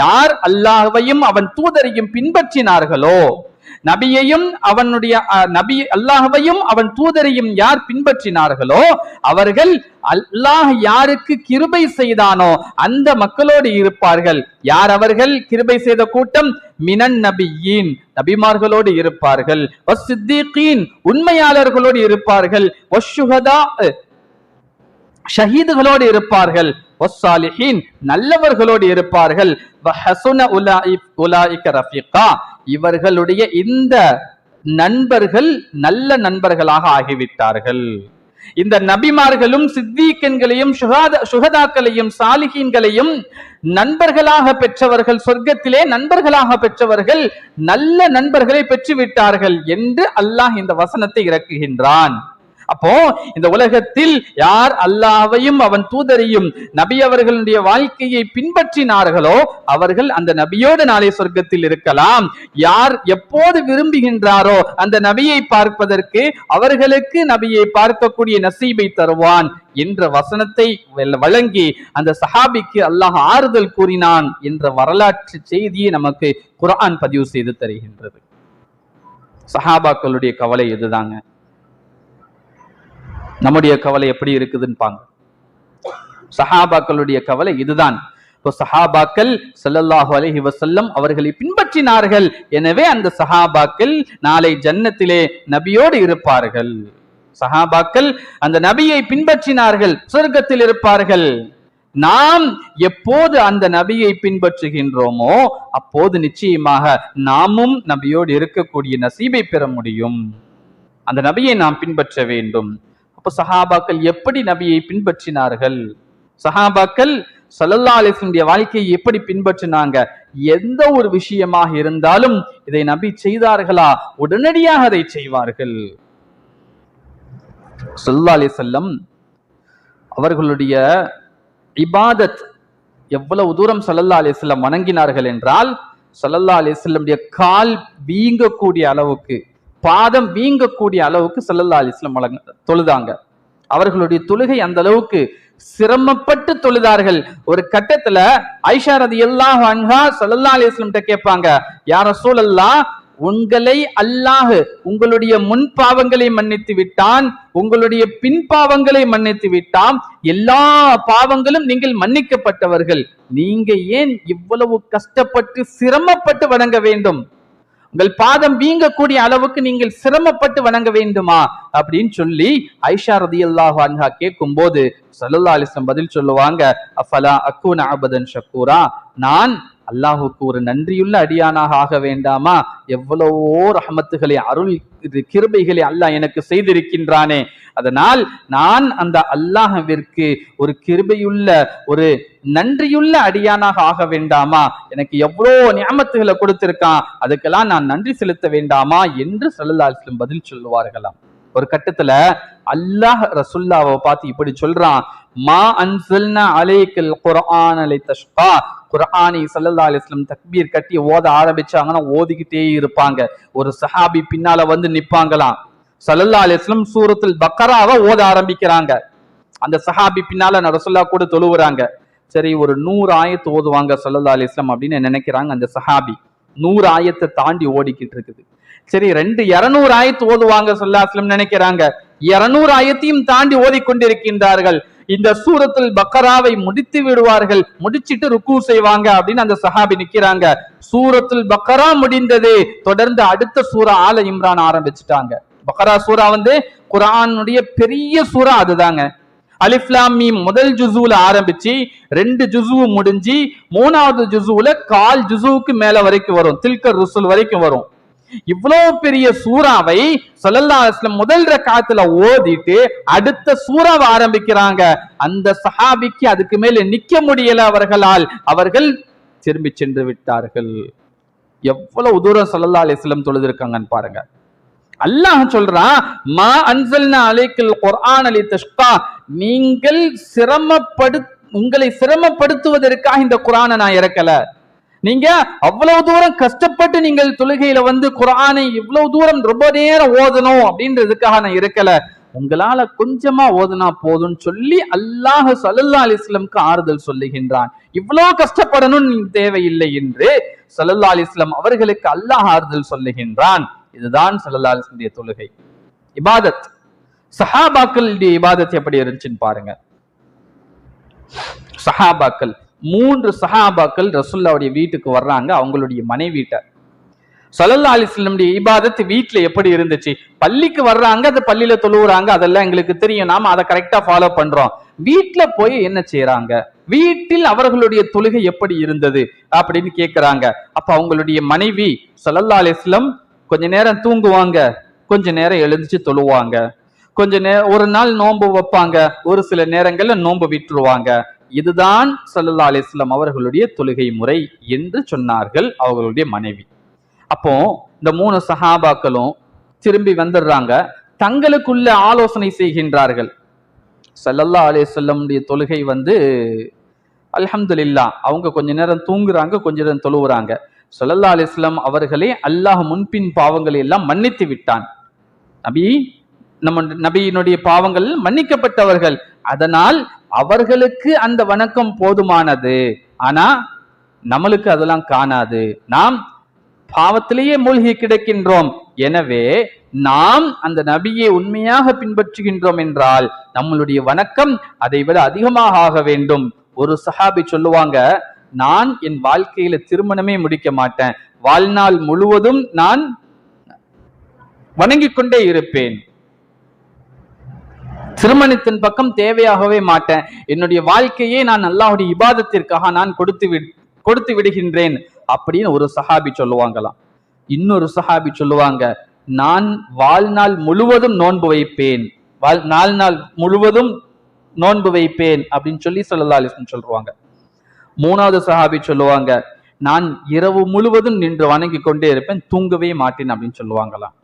யார் அல்லாஹ்வையும் அவன் தூதரையும் பின்பற்றினார்களோ, நபியையும் அல்லாஹ்வையும் அவன் தூதரையும் யார் பின்பற்றினார்களோ அவர்கள் அல்லாஹ் யாருக்கு கிருபை செய்தானோ அந்த மக்களோடு இருப்பார்கள். யார் அவர்கள்? கிருபை செய்த கூட்டம். மினன் நபியீன், நபிமார்களோடு இருப்பார்கள். வஸ்ஸித்தீகீன், உண்மையாளர்களோடு இருப்பார்கள். வஷ்ஷுஹதா, ஷஹீதுகளோடு இருப்பார்கள். வஸ்ஸாலிஹீன், நல்லவர்களோடு இருப்பார்கள். வஹஸுன உலாயிக ரஃபீகா, இவர்களுடைய இந்த நண்பர்கள் நல்ல நண்பர்களாக ஆகிவிட்டார்கள். இந்த நபிமார்களும் சித்தீக்கன்களையும் சுஹதாக்களையும் சாலிஹீன்களையும் நண்பர்களாக பெற்றவர்கள், சொர்க்கத்திலே நண்பர்களாக பெற்றவர்கள், நல்ல நண்பர்களை பெற்றுவிட்டார்கள் என்று அல்லாஹ் இந்த வசனத்தை இறக்குகின்றான். அப்போ இந்த உலகத்தில் யார் அல்லாஹ்வையும் அவன் தூதரையும் நபி அவர்களுடைய வாழ்க்கையை பின்பற்றினார்களோ அவர்கள் அந்த நபியோடு நாளை சொர்க்கத்தில் இருக்கலாம். யார் எப்போது விரும்புகின்றாரோ அந்த நபியை பார்ப்பதற்கு அவர்களுக்கு நபியை பார்க்கக்கூடிய நசீபை தருவான் என்ற வசனத்தை வழங்கி அந்த சஹாபிக்கு அல்லாஹ் ஆறுதல் கூறினான் என்ற வரலாற்று செய்தியை நமக்கு குர்ஆன் பதிவு செய்து தருகின்றது. சஹாபாக்களுடைய கவலை இதுதாங்க. நம்முடைய கவலை எப்படி இருக்குதுன்னு பாங்க. சஹாபாக்களுடைய கவலை இதுதான். இப்போ சஹாபாக்கள் ஸல்லல்லாஹு அலைஹி வஸல்லம் அவர்களை பின்பற்றினார்கள். எனவே அந்த சஹாபாக்கள் நாளை ஜன்னத்திலே நபியோடு இருப்பார்கள். சஹாபாக்கள் அந்த நபியை பின்பற்றினார்கள், சொர்க்கத்தில் இருப்பார்கள். நாம் எப்போது அந்த நபியை பின்பற்றுகின்றோமோ அப்போது நிச்சயமாக நாமும் நபியோடு இருக்கக்கூடிய நசீபை பெற முடியும். அந்த நபியை நாம் பின்பற்ற வேண்டும். அப்ப சஹாபாக்கள் எப்படி நபியை பின்பற்றினார்கள்? சஹாபாக்கள் ஸல்லல்லாஹு அலைஹி வஸல்லம் வாழ்க்கையை எப்படி பின்பற்றினாங்க? எந்த ஒரு விஷயமாக இருந்தாலும் இதை நபி செய்தார்களா? உடனடியாக அதை செய்வார்கள். ஸல்லல்லாஹு அலைஹி வஸல்லம் அவர்களுடைய இபாதத் எவ்வளவு தூரம் ஸல்லல்லாஹு அலைஹி வஸல்லம் வணங்கினார்கள் என்றால், ஸல்லல்லாஹு அலைஹி வஸல்லம் கால் வீங்கக்கூடிய அளவுக்கு, பாதம் வீங்கக்கூடிய அளவுக்கு ஸல்லல்லாஹு அலைஹி வஸல்லம் தொழுதாங்க. அவர்களுடைய தொழுகை அந்த அளவுக்கு சிரமப்பட்டு தொழுதார்கள். ஒரு கட்டத்துல ஆயிஷா ரலியல்லாஹு அன்ஹா ஸல்லல்லாஹு அலைஹி வஸல்லம் கிட்ட கேட்பாங்க, யா ரசூலல்லாஹ், உங்களை அல்லாஹ் உங்களுடைய முன் பாவங்களை மன்னித்து விட்டான், உங்களுடைய பின் பாவங்களை மன்னித்து விட்டான், எல்லா பாவங்களும் நீங்கள் மன்னிக்கப்பட்டவர்கள், நீங்க ஏன் இவ்வளவு கஷ்டப்பட்டு சிரமப்பட்டு வணங்க வேண்டும்? உங்கள் பாதம் வீங்கக்கூடிய அளவுக்கு நீங்கள் சிரமப்பட்டு வணங்க வேண்டுமா அப்படின்னு சொல்லி ஆயிஷா ரலியல்லாஹு அன்ஹா கேட்கும் போது ஸல்லல்லாஹு அலைஹி வஸல்லம் பதில் சொல்லுவாங்க, அஃபலா அக்கூன அபதன் ஷக்கூரா, நான் அல்லாஹுக்கு ஒரு நன்றியுள்ள அடியானாக ஆக வேண்டாமா? எவ்வளவோ ரஹமத்துகளை, அருள் கிருபைகளை அல்லாஹ் எனக்கு செய்திருக்கின்றானே, அதனால் நான் அந்த அல்லாஹ்விற்கு ஒரு கிருபையுள்ள, ஒரு நன்றியுள்ள அடியானாக ஆக வேண்டாமா? எனக்கு எவ்வளோ நியமத்துகளை கொடுத்திருக்கான், அதுக்கெல்லாம் நான் நன்றி செலுத்த வேண்டாமா என்று ஸல்லல்லாஹு அலைஹி வஸல்லம் பதில் சொல்லுவார்களாம். ஒரு கட்டத்துல அல்லாஹ் ரசூலுல்லாஹ்வை பார்த்து இப்படி சொல்றான், மா அன்ஸல்னா அலைக்கல் குர்ஆன லிதஷ்கா. குர்ஆனை ஸல்லல்லாஹு அலைஹி வஸல்லம் தக்பீர் கட்டி ஓத ஆரம்பிச்சாங்கன்னா ஓதிக்கிட்டே இருப்பாங்க. ஒரு சஹாபி பின்னால வந்து நிப்பாங்களாம். ஸல்லல்லாஹு அலைஹி வஸல்லம் சூரத்துல் பக்கராவை ஓத ஆரம்பிக்கிறாங்க. அந்த சஹாபி பின்னால ரசூலுல்லாஹ் கூட தொழுவுறாங்க. சரி, ஒரு 100 ஆயத்து ஓதுவாங்க ஸல்லல்லாஹு அலைஹி வஸல்லம் அப்படின்னு நினைக்கிறாங்க. அந்த சஹாபி 100 ஆயத்தை தாண்டி ஓடிக்கிட்டு இருக்குது. சரி, 200 ஆயத்து ஓதுவாங்க ஸல்லல்லாஹு அலைஹி வஸல்லம் நினைக்கிறாங்க. 200 ஆயத்தையும் தாண்டி ஓதிக்கொண்டிருக்கின்றார்கள். இந்த சூரத்துல் பக்கராவை முடித்து விடுவார்கள், முடிச்சிட்டு ருக்கு செய்வாங்க அப்படின்னு அந்த சஹாபி நிக்கிறாங்க. சூரத்துல் பக்கரா முடிந்தது, தொடர்ந்து அடுத்த சூரா ஆல இம்ரான் ஆரம்பிச்சுட்டாங்க. பக்கரா சூரா குர்ஆனுடைய பெரிய சூரா அதுதாங்க. அலிஃப் லாம் மீம் முதல் ஜுஸுல ஆரம்பிச்சு 2 ஜுஸு முடிஞ்சு 3வது ஜுஸுல 1/4 ஜுஸுக்கு மேல வரைக்கும் வரும், தில்க ருசுல் வரைக்கும் வரும். இவ்வளவு பெரிய சூறாவை ஸல்லல்லாஹு அலைஹி வஸல்லம் முதல் ரக்காத்துல ஓதிட்டு அடுத்த சூறாவை ஆரம்பிக்கிறாங்க. அந்த சஹாபிக்கு அதுக்கு மேல நிக்க முடியல அவர்களால், அவர்கள் திரும்பி சென்று விட்டார்கள். எவ்வளவு தூரம் ஸல்லல்லாஹு அலைஹி வஸல்லம் தொழுதிருக்காங்கன்னு பாருங்க. அல்லாஹ் சொல்றான், மா அன்ஸல்னா அலைக்கல் குர்ஆன லிதஷ்கா. நீங்கள் உங்களை சிரமப்படுத்துவதற்காக இந்த குர்ஆனை நான் இறக்கல. நீங்க அவ்வளவு தூரம் கஷ்டப்பட்டு நீங்கள் தொழுகையில குர்ஆனை இவ்வளவு தூரம் ரொம்ப நேரம் ஓதணும் அப்படின்றதுக்காக நான் இருக்கல. உங்களால கொஞ்சமா ஓதுனா போதும்னு சொல்லி அல்லாஹ் ஸல்லல்லாஹு அலைஹி வஸல்லம்க்கு ஆறுதல் சொல்லுகின்றான். இவ்வளவு கஷ்டப்படணும் நீங்க தேவையில்லை என்று ஸல்லல்லாஹு அலைஹி வஸல்லம் அவர்களுக்கு அல்லாஹ் ஆறுதல் சொல்லுகின்றான். இதுதான் ஸல்லல்லாஹு அலைஹி வஸல்லம் தொழுகை, இபாதத். சஹாபாக்களுடைய இபாதத் எப்படி இருந்துச்சுன்னு பாருங்க. சஹாபாக்கள் 3 சஹாபாக்கள் ரசூலுல்லாஹ்வுடைய வீட்டுக்கு வர்றாங்க, அவங்களுடைய மனைவிட்ட. ஸல்லல்லாஹு அலைஹி வஸல்லம் இபாதத் வீட்ல எப்படி இருந்துச்சு? பள்ளிக்கு வர்றாங்க, அந்த பள்ளியில தொழுவுறாங்க, அதெல்லாம் எங்களுக்கு தெரியும், நாம அதை கரெக்டா ஃபாலோ பண்றோம். வீட்டுல போய் என்ன செய்யறாங்க, வீட்டில் அவர்களுடைய தொழுகை எப்படி இருந்தது அப்படின்னு கேட்கிறாங்க. அப்ப அவங்களுடைய மனைவி ஸல்லல்லாஹு அலைஹி வஸல்லம் கொஞ்ச நேரம் தூங்குவாங்க, கொஞ்ச நேரம் எழுந்துச்சு தொழுவாங்க, கொஞ்ச நேரம் ஒரு நாள் நோன்பு வைப்பாங்க, ஒரு சில நேரங்கள்ல நோன்பு விட்டுருவாங்க. இதுதான் ஸல்லல்லாஹு அலைஹி வஸல்லம் அவர்களுடைய தொழுகை முறை என்று சொன்னார்கள் அவர்களுடைய மனைவி. அப்போ இந்த 3 சஹாபாக்களும் திரும்பி வந்துடுறாங்க, தங்களுக்குள்ள ஆலோசனை செய்கின்றார்கள். ஸல்லல்லாஹு அலைஹி வஸல்லம் தொழுகை அல்ஹம்துலில்லாஹ், அவங்க கொஞ்ச நேரம் தூங்குறாங்க, கொஞ்ச நேரம் தொழுவுறாங்க. ஸல்லல்லாஹு அலைஹி வஸல்லம் அவர்களே அல்லாஹ் முன்பின் பாவங்களை எல்லாம் மன்னித்து விட்டான். நபியினுடைய பாவங்கள் மன்னிக்கப்பட்டவர்கள், அதனால் அவர்களுக்கு அந்த வணக்கம் போதுமானது. ஆனா நம்மளுக்கு அதெல்லாம் காணாது, நாம் பாவத்திலேயே மூழ்கி கிடக்கின்றோம். எனவே நாம் அந்த நபியை உண்மையாக பின்பற்றுகின்றோம் என்றால் நம்மளுடைய வணக்கம் அதை விட அதிகமாக ஆக வேண்டும். ஒரு சஹாபி சொல்லுவாங்க, நான் என் வாழ்க்கையில திருமணமே முடிக்க மாட்டேன், வாழ்நாள் முழுவதும் நான் வணங்கிக் கொண்டே இருப்பேன், திருமணத்தின் பக்கம் தேவையாகவே மாட்டேன், என்னுடைய வாழ்க்கையே நான் அல்லாஹ்வுடைய இபாதத்திற்காக நான் கொடுத்து விடுகின்றேன் அப்படின்னு ஒரு சஹாபி சொல்லுவாங்களாம். இன்னொரு சஹாபி சொல்லுவாங்க, நான் வாழ்நாள் முழுவதும் நோன்பு வைப்பேன், நாள் முழுவதும் நோன்பு வைப்பேன் அப்படின்னு சொல்லி ஸல்லல்லாஹு அலைஹி வஸல்லம் சொல்லுவாங்க. 3வது சஹாபி சொல்லுவாங்க, நான் இரவு முழுவதும் நின்று வணங்கி கொண்டே இருப்பேன், தூங்கவே மாட்டேன் அப்படின்னு சொல்லுவாங்களாம்.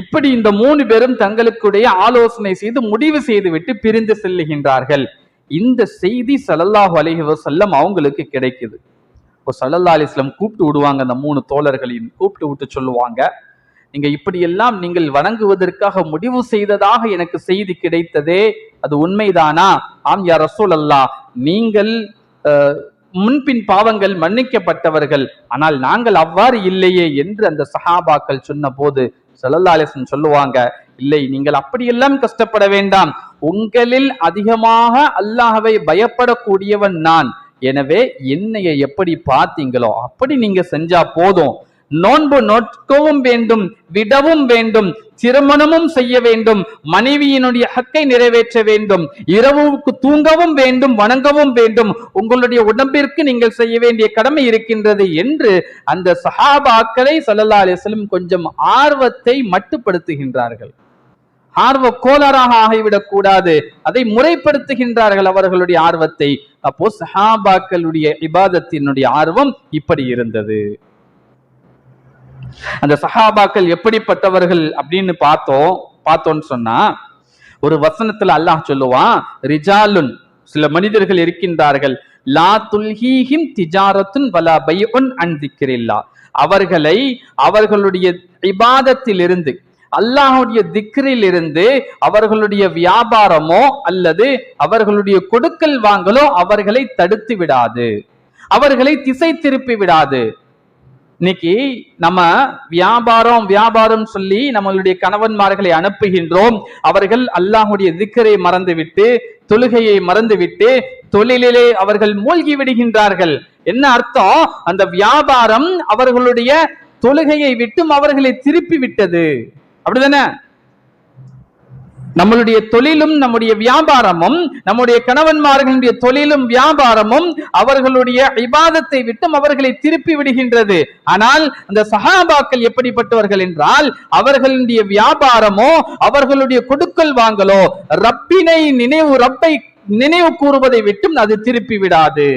இப்படி இந்த 3 பேரும் தங்களுக்குடைய ஆலோசனை செய்து முடிவு செய்து விட்டு பிரிந்து செல்லுகின்றார்கள். இந்த செய்தி ஸல்லல்லாஹு அலைஹி வஸல்லம் அவங்களுக்கு கிடைக்குது. இப்போ ஸல்லல்லாஹு அலைஹி வஸல்லம் கூப்பிட்டு விடுவாங்க, அந்த 3 தோழர்களையும் கூப்பிட்டு விட்டு சொல்லுவாங்க, நீங்க இப்படியெல்லாம் நீங்கள் வணங்குவதற்காக முடிவு செய்ததாக எனக்கு செய்தி கிடைத்ததே, அது உண்மைதானா? ஆம் யா ரசூலல்லாஹ், நீங்கள் முன்பின் பாவங்கள் மன்னிக்கப்பட்டவர்கள், ஆனால் நாங்கள் அவ்வாறு இல்லையே என்று அந்த சஹாபாக்கள் சொன்ன போது ஸல்லல்லாஹு அலைஹி வஸல்லம் சொல்லுவாங்க, இல்லை, நீங்கள் அப்படியெல்லாம் கஷ்டப்பட வேண்டாம், உங்களில் அதிகமாக அல்லாஹ்வை பயப்படக்கூடியவன் நான், எனவே என்னைய எப்படி பார்த்தீங்களோ அப்படி நீங்க செஞ்சா போதும், நோன்பு நோட்கவும் வேண்டும், விடவும் வேண்டும், திருமணமும் செய்ய வேண்டும், மனைவியினுடைய ஹக்கை நிறைவேற்ற வேண்டும், இரவுக்கு தூங்கவும் வேண்டும், வணங்கவும் வேண்டும், உங்களுடைய உடம்பிற்கு நீங்கள் செய்ய வேண்டிய கடமை இருக்கின்றது என்று அந்த சஹாபாக்களை ஸல்லல்லாஹு அலைஹி வஸல்லம் கொஞ்சம் ஆர்வத்தை மட்டுப்படுத்துகின்றார்கள். ஆர்வ கோளாறாக ஆகிவிடக் கூடாது, அதை முறைப்படுத்துகின்றார்கள் அவர்களுடைய ஆர்வத்தை. அப்போ சஹாபாக்களுடைய இபாதத்தினுடைய ஆர்வம் இப்படி இருந்தது. அந்த சஹாபாக்கள் எப்படிப்பட்டவர்கள் அப்படின்னு பார்த்தோம்னு சொன்னா, ஒரு வசனத்துல அல்லாஹ் சொல்லுவான், ரிஜாலுன், சில மனிதர்கள் இருக்கின்றார்கள், லா துல்ஹீஹிம் திஜாரத்துன் வலா பைஉன் அன் திக்ரில்லாஹ், அவர்களை அவர்களுடைய இபாதத்தில் இருந்து, அல்லாஹ்வுடைய திக்ரில் இருந்து அவர்களுடைய வியாபாரமோ அல்லது அவர்களுடைய கொடுக்கல் வாங்கலோ அவர்களை தடுத்து விடாது, அவர்களை திசை திருப்பி விடாது. இன்னைக்கு நம்ம வியாபாரம் சொல்லி நம்மளுடைய கணவன்மார்களை அனுப்புகின்றோம். அவர்கள் அல்லாஹ்வுடைய திக்ரை மறந்துவிட்டு, தொழுகையை மறந்துவிட்டு தொழிலிலே அவர்கள் மூழ்கி விடுகின்றார்கள். என்ன அர்த்தம்? அந்த வியாபாரம் அவர்களுடைய தொழுகையை விட்டும் அவர்களை திருப்பி விட்டது. அப்படிதானே? நம்மளுடைய தொழிலும் நம்முடைய வியாபாரமும், நம்முடைய கணவன்மார்களுடைய தொழிலும் வியாபாரமும் அவர்களுடைய இபாதத்தை விட்டும் அவர்களை திருப்பி விடுகின்றது. ஆனால் அந்த சஹாபாக்கள் எப்படிப்பட்டவர்கள் என்றால், அவர்களுடைய வியாபாரமோ அவர்களுடைய கொடுக்கல் வாங்கலோ ரப்பை நினைவு கூறுவதை விட்டும் அது திருப்பி விடாது.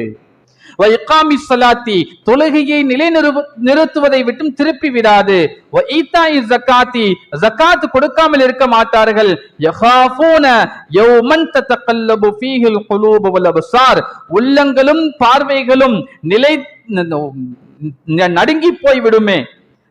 தொழுகையை நிலைநிறுத்துவதை விட்டும் திருப்பி விடாது. ஜகாத் கொடுக்காமல் இருக்க மாட்டார்கள். உள்ளங்களும் பார்வைகளும் நடுங்கி போய்விடுமே,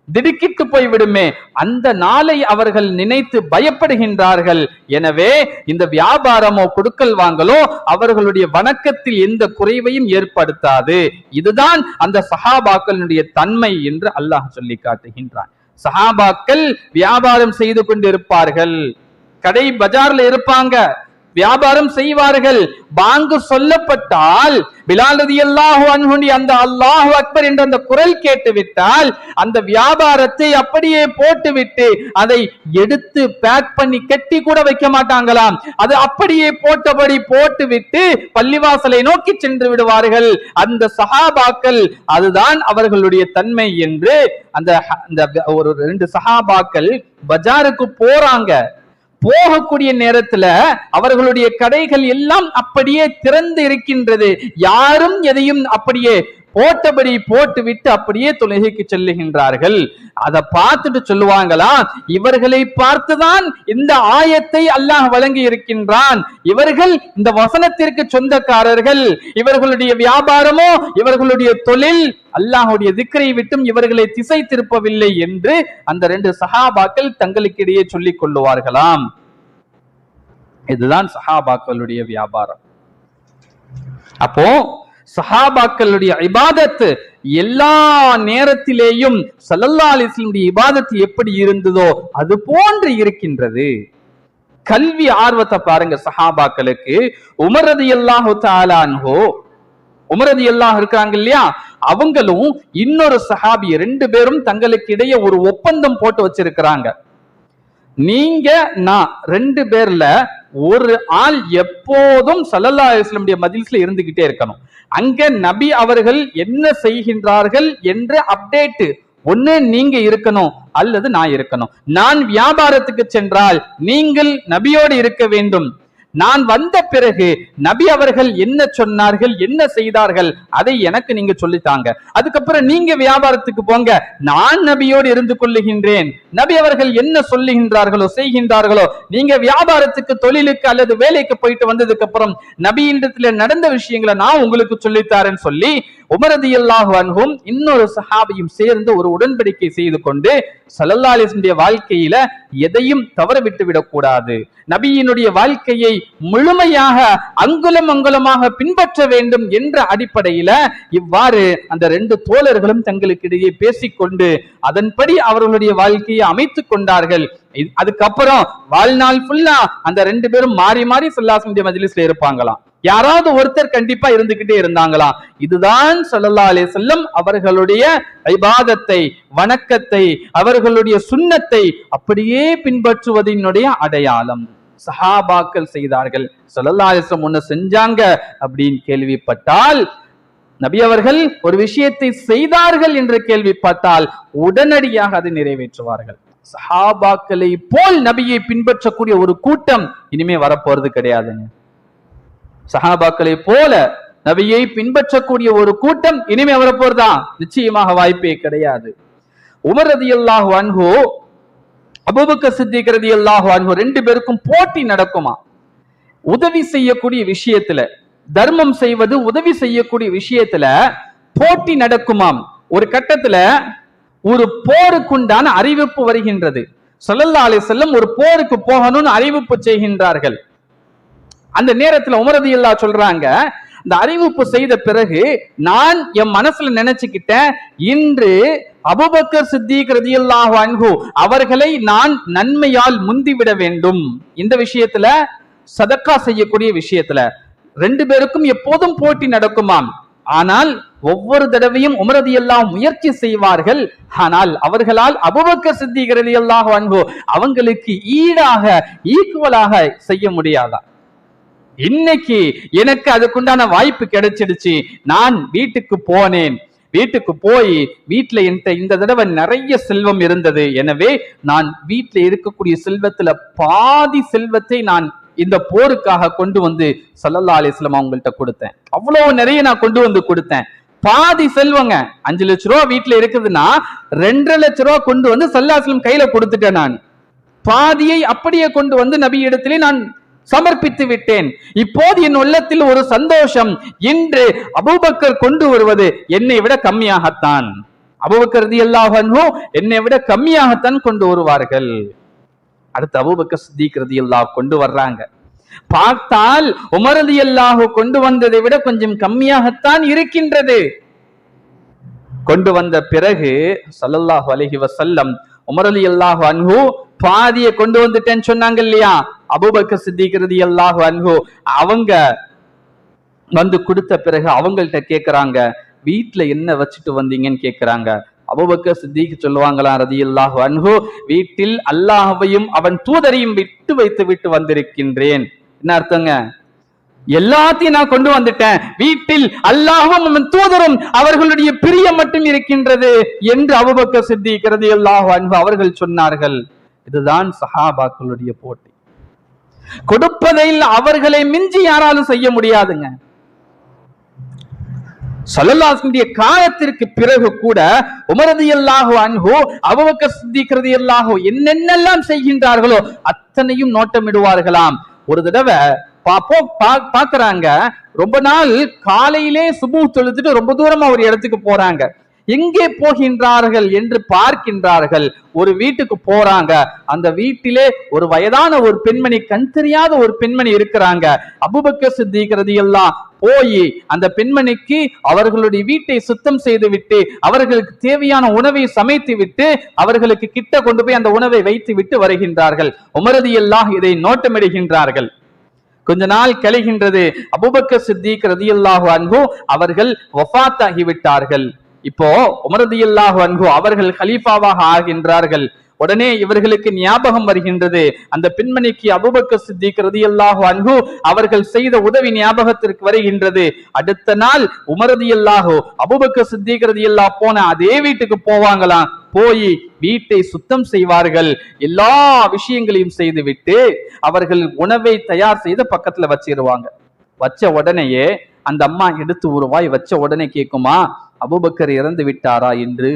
திடுக்கிட்டு போய்விடுமே, அந்த நாளை அவர்கள் நினைத்து பயப்படுகின்றார்கள். எனவே இந்த வியாபாரமோ கொடுக்கல் வாங்கலோ அவர்களுடைய வணக்கத்தில் எந்த குறைவையும் ஏற்படுத்தாது. இதுதான் அந்த சஹாபாக்களுடைய தன்மை என்று அல்லாஹ் சொல்லி காட்டுகின்றான். சஹாபாக்கள் வியாபாரம் செய்து கொண்டிருப்பார்கள், கடை பஜார்ல இருப்பாங்க, வியாபாரம் செய்வார்கள். பாங்கு சொல்லப்பட்டால் பிலால் ரலியல்லாஹு அன்ஹு அந்த அல்லாஹு அக்பர் என்ற அந்த குரல் கேட்டு விட்டால் அந்த வியாபாரத்தை அப்படியே போட்டுவிட்டு அதை எடுத்து பேக் பண்ணி கட்டி கூட வைக்க மாட்டாங்களாம். அது அப்படியே போட்டபடி போட்டுவிட்டு பள்ளிவாசலை நோக்கி சென்று விடுவார்கள் அந்த சஹாபாக்கள். அதுதான் அவர்களுடைய தன்மை என்று அந்த ஒரு 2 சஹாபாக்கள் பஜாருக்கு போறாங்க. போகக்கூடிய நேரத்துல அவர்களுடைய கடைகள் எல்லாம் அப்படியே திறந்து இருக்கின்றது. யாரும் எதையும் அப்படியே போட்டபடி போட்டு விட்டு அப்படியே தொழுகைக்கு செல்லுகின்றார்கள். அதை பார்த்துட்டு சொல்லுவாங்களா, இவர்களை பார்த்துதான் இந்த ஆயத்தை அல்லாஹ் வழங்கி இருக்கின்றான், இவர்கள் இந்த வசனத்திற்கு சொந்தக்காரர்கள், இவர்களுடைய வியாபாரமோ இவர்களுடைய தொழில் அல்லாஹுடைய திக்ரை விட்டும் இவர்களை திசை திருப்பவில்லை என்று அந்த 2 சஹாபாக்கள் தங்களுக்கிடையே சொல்லிக் கொள்ளுவார்களாம். இதுதான் சஹாபாக்களுடைய வியாபாரம். அப்போ சஹாபாக்களுடைய இபாதத் எல்லா நேரத்திலேயும் ஸல்லல்லாஹு அலைஹி வஸல்லம் இபாதத் எப்படி இருந்ததோ அது போன்று இருக்கின்றது. கல்வி ஆர்வத்தை பாருங்க சஹாபாக்களுக்கு. உமர் ரலியல்லாஹு தஆலா அன்ஹு, உமர் ரலியல்லாஹு இருக்காங்க இல்லையா, அவங்களும் இன்னொரு சஹாபி 2 பேரும் தங்களுக்கு இடையே ஒரு ஒப்பந்தம் போட்டு வச்சிருக்கிறாங்க. நீங்க நான் 2 பேர்ல ஒரு ஆள் எப்போதும் ஸல்லல்லாஹு அலைஹி வஸல்லம் மஜ்லிஸ்ல இருந்துகிட்டே இருக்கணும். அங்க நபி அவர்கள் என்ன செய்கின்றார்கள் என்ற அப்டேட் ஒண்ணு நீங்க இருக்கணும் அல்லது நான் இருக்கணும். நான் வியாபாரத்துக்கு சென்றால் நீங்கள் நபியோடு இருக்க வேண்டும். நான் வந்த பிறகு நபி அவர்கள் என்ன சொன்னார்கள், என்ன செய்தார்கள், அதை எனக்கு நீங்க சொல்லித்தாங்க. அதுக்கப்புறம் நீங்க வியாபாரத்துக்கு போங்க, நான் நபியோடு இருந்து கொள்ளுகின்றேன். நபி அவர்கள் என்ன சொல்லுகின்றார்களோ செய்கின்றார்களோ, நீங்க வியாபாரத்துக்கு தொழிலுக்கு அல்லது வேலைக்கு போயிட்டு வந்ததுக்கு அப்புறம் நபியிடத்துல நடந்த விஷயங்களை நான் உங்களுக்கு சொல்லித்தாரேன்னு சொல்லி உமர் ரலியல்லாஹு அன்ஹு இன்னொரு சஹாபியும் சேர்ந்து ஒரு உடன்படிக்கை செய்து கொண்டு ஸல்லல்லாஹு அலைஹி வஸல்லம் வாழ்க்கையில எதையும் தவற விட்டு விடக்கூடாது, நபியினுடைய வாழ்க்கையை முழுமையாக அங்குலம் அங்குலமாக பின்பற்ற வேண்டும் என்ற அடிப்படையில இவ்வாறு அந்த 2 தோழர்களும் தங்களுக்கு இடையே பேசிக்கொண்டு அதன்படி அவர்களுடைய வாழ்க்கையை அமைத்துக் கொண்டார்கள். அதுக்கப்புறம் வாழ்நாள் ஃபுல்லா அந்த 2 பேரும் மாறி மாறி ஸல்லல்லாஹு மஜ்லிஸ்ல இருப்பாங்களாம். யாராவது ஒருத்தர் கண்டிப்பா இருந்துகிட்டே இருந்தாங்களாம். இதுதான் ஸல்லல்லாஹு அலைஹி வஸல்லம் அவர்களுடைய இபாதத்தை, வணக்கத்தை, அவர்களுடைய சுன்னத்தை அப்படியே பின்பற்றுவதனுடைய அடையாளம். சஹாபாக்கள் செய்தார்கள், ஸல்லல்லாஹு அலைஹி வஸல்லம் ஒண்ணு செஞ்சாங்க அப்படின்னு கேள்விப்பட்டால், நபி அவர்கள் ஒரு விஷயத்தை செய்தார்கள் என்று கேள்விப்பட்டால் உடனடியாக அதை நிறைவேற்றுவார்கள். சஹாபாக்களை போல் நபியை பின்பற்றக்கூடிய ஒரு கூட்டம் இனிமே வரப்போறது கிடையாதுங்க. சஹாபாக்களை போல நபியை பின்பற்றக்கூடிய ஒரு கூட்டம் இனிமே வரப்போறதா? நிச்சயமாக வாய்ப்பே கிடையாது. உமர் ரலியல்லாஹு அன்ஹு, அபூபக்கர் சித்திக் ரலியல்லாஹு அன்ஹு 2 பேருக்கும் போட்டி நடக்குமா? உதவி செய்யக்கூடிய விஷயத்துல, தர்மம் செய்வது, உதவி செய்யக்கூடிய விஷயத்துல போட்டி நடக்குமாம். ஒரு கட்டத்துல ஒரு போருக்குண்டான அறிவிப்பு வருகின்றது. ஸல்லல்லாஹு அலைஹி வஸல்லம் ஒரு போருக்கு போகணும்னு அறிவிப்பு செய்கின்றார்கள். அந்த நேரத்துல உமர் ரலியல்லாஹு சொல்றாங்க, இந்த அறிவிப்பு செய்த பிறகு நான் என் மனசுல நினைச்சுக்கிட்டேன், இன்று அபூபக்கர் சித்திக் ரலியல்லாஹு அன்ஹு அவர்களை நான் நன்மையால் முந்திவிட வேண்டும். இந்த விஷயத்துல, சதக்கா செய்யக்கூடிய விஷயத்துல 2 பேருக்கும் எப்போதும் போட்டி நடக்குமாம். ஆனால் ஒவ்வொரு தடவையும் உமர் ரலியல்லாஹு முயற்சி செய்வார்கள். ஆனால் அவர்களால் அபூபக்கர் சித்திக் ரலியல்லாஹு அன்ஹு அவங்களுக்கு ஈடாக, ஈக்குவலாக செய்ய முடியாதா? இன்னைக்கு எனக்கு அதுக்குண்டான வாய்ப்பு கிடைச்சிடுச்சு. நான் வீட்டுக்கு போனேன். வீட்டுக்கு போய் வீட்டுல என்கிட்ட இந்த தடவை நிறைய செல்வம் இருந்தது. எனவே நான் வீட்டுல இருக்கக்கூடிய செல்வத்துல பாதி செல்வத்தை நான் இந்த போருக்காக கொண்டு வந்து ஸல்லல்லாஹு அலைஹி வஸல்லம் அவங்கள்ட்ட கொடுத்தேன். அவ்வளவு நிறைய நான் கொண்டு வந்து கொடுத்தேன். பாதி செல்வங்க, 5 லட்சம் ரூபாய் வீட்டுல இருக்குதுன்னா 2.5 லட்சம் ரூபாய் கொண்டு வந்து ஸல்லல்லாஹு அலைஹி வஸல்லம் கையில கொடுத்துட்டேன். நான் பாதியை அப்படியே கொண்டு வந்து நபி இடத்திலே நான் சமர்ப்பித்து விட்டேன். இப்போது என் உள்ளத்தில் ஒரு சந்தோஷம், இன்று அபூபக்கர் கொண்டு வருவது என்னை விட கம்மியாகத்தான், அபூபக்கர் ரலியல்லாஹு அன்ஹு என்னை விட கம்மியாகத்தான் கொண்டு வருவார்கள். அடுத்து அபூபக்கர் சித்திக் ரலியல்லாஹு கொண்டு வர்றாங்க. பார்த்தால் உமர் ரலியல்லாஹு கொண்டு வந்ததை விட கொஞ்சம் கம்மியாகத்தான் இருக்கின்றது. கொண்டு வந்த பிறகு ஸல்லல்லாஹு அலைஹி வஸல்லம் உமர் ரலியல்லாஹு அன்ஹு பாதியை கொண்டு வந்துட்டேன்னு சொன்னாங்க இல்லையா, அபூபக்கர் சித்திக் ரலியல்லாஹு அன்ஹு அவங்க வந்து கொடுத்த பிறகு அவங்கள்ட்ட கேக்குறாங்க, வீட்டுல என்ன வச்சுட்டு வந்தீங்கன்னு கேக்குறாங்க. அபூபக்கர் சித்திக் சொல்லுவாங்களா ரலியல்லாஹு அன்ஹு, வீட்டில் அல்லாஹ்வையும் அவன் தூதரையும் விட்டு வைத்து விட்டு வந்திருக்கின்றேன். என்ன அர்த்தங்க? எல்லாத்தையும் நான் கொண்டு வந்துட்டேன், வீட்டில் அல்லாஹ்வும் அவன் தூதரும் அவர்களுடைய பிரியம் மட்டும் இருக்கின்றது என்று அபூபக்கர் சித்திக் ரலியல்லாஹு அன்ஹு அவர்கள் சொன்னார்கள். இதுதான் சஹாபாக்களுடைய போட்டி. கொடுப்பதில் அவர்களை மிஞ்சி யாராலும் செய்ய முடியாதுங்க. ஸல்லல்லாஹு அலைஹி வஸல்லம் காலத்திற்கு பிறகு கூட உமர் ரலியல்லாஹு அன்ஹு, அபூபக்கர் சித்திக் ரலியல்லாஹு என்னென்னலாம் செய்கின்றார்களோ அத்தனையும் நோட்டமிடுவார்களாம். ஒரு தடவை பாக்குறாங்க, ரொம்ப நாள் காலையிலே சுபூஹ் தொழுதுட்டு ரொம்ப தூரமா ஒரு இடத்துக்கு போறாங்க. எங்கே போகின்றார்கள் என்று பார்க்கின்றார்கள். ஒரு வீட்டுக்கு போறாங்க. அந்த வீட்டிலே ஒரு வயதான ஒரு பெண்மணி, கண் தெரியாத ஒரு பெண்மணி இருக்கிறாங்க. அபூபக்கர் சித்திக் ரலியல்லாஹு போய் அந்த பெண்மணிக்கு அவர்களுடைய வீட்டை சுத்தம் செய்து விட்டு, அவர்களுக்கு தேவையான உணவை சமைத்து விட்டு, அவர்களுக்கு கிட்ட கொண்டு போய் அந்த உணவை வைத்து விட்டு வருகின்றார்கள். உமர் ரலியல்லாஹு இதை நோட்டமிடுகின்றார்கள். கொஞ்ச நாள் கழிகின்றது. அபூபக்கர் சித்திக் ரலியல்லாஹு அன்ஹு அவர்கள் வஃபாத் ஆகிவிட்டார்கள். இப்போ உமர் ரலியல்லாஹு அன்ஹு அவர்கள் கலீஃபாவாக ஆகின்றார்கள். உடனே இவர்களுக்கு ஞாபகம் வருகின்றது. அந்த பெண்மணிக்கு அபூபக்கர் சித்திக் ரலியல்லாஹு அன்ஹு அவர்கள் செய்த உதவி ஞாபகத்திற்கு வருகின்றது. அடுத்த நாள் உமர் ரலியல்லாஹு அபூபக்கர் சித்திக் ரலியல்லாஹு போன அதே வீட்டுக்கு போவாங்களாம். போய் வீட்டை சுத்தம் செய்வார்கள். எல்லா விஷயங்களையும் செய்துவிட்டு அவர்கள் உணவை தயார் செய்து பக்கத்துல வச்சிருவாங்க. வச்ச உடனேயே அந்த அம்மா எடுத்து ஒரு வாய் வச்ச உடனே கேக்குமா, அபூபக்கர் இறந்து விட்டாரா என்று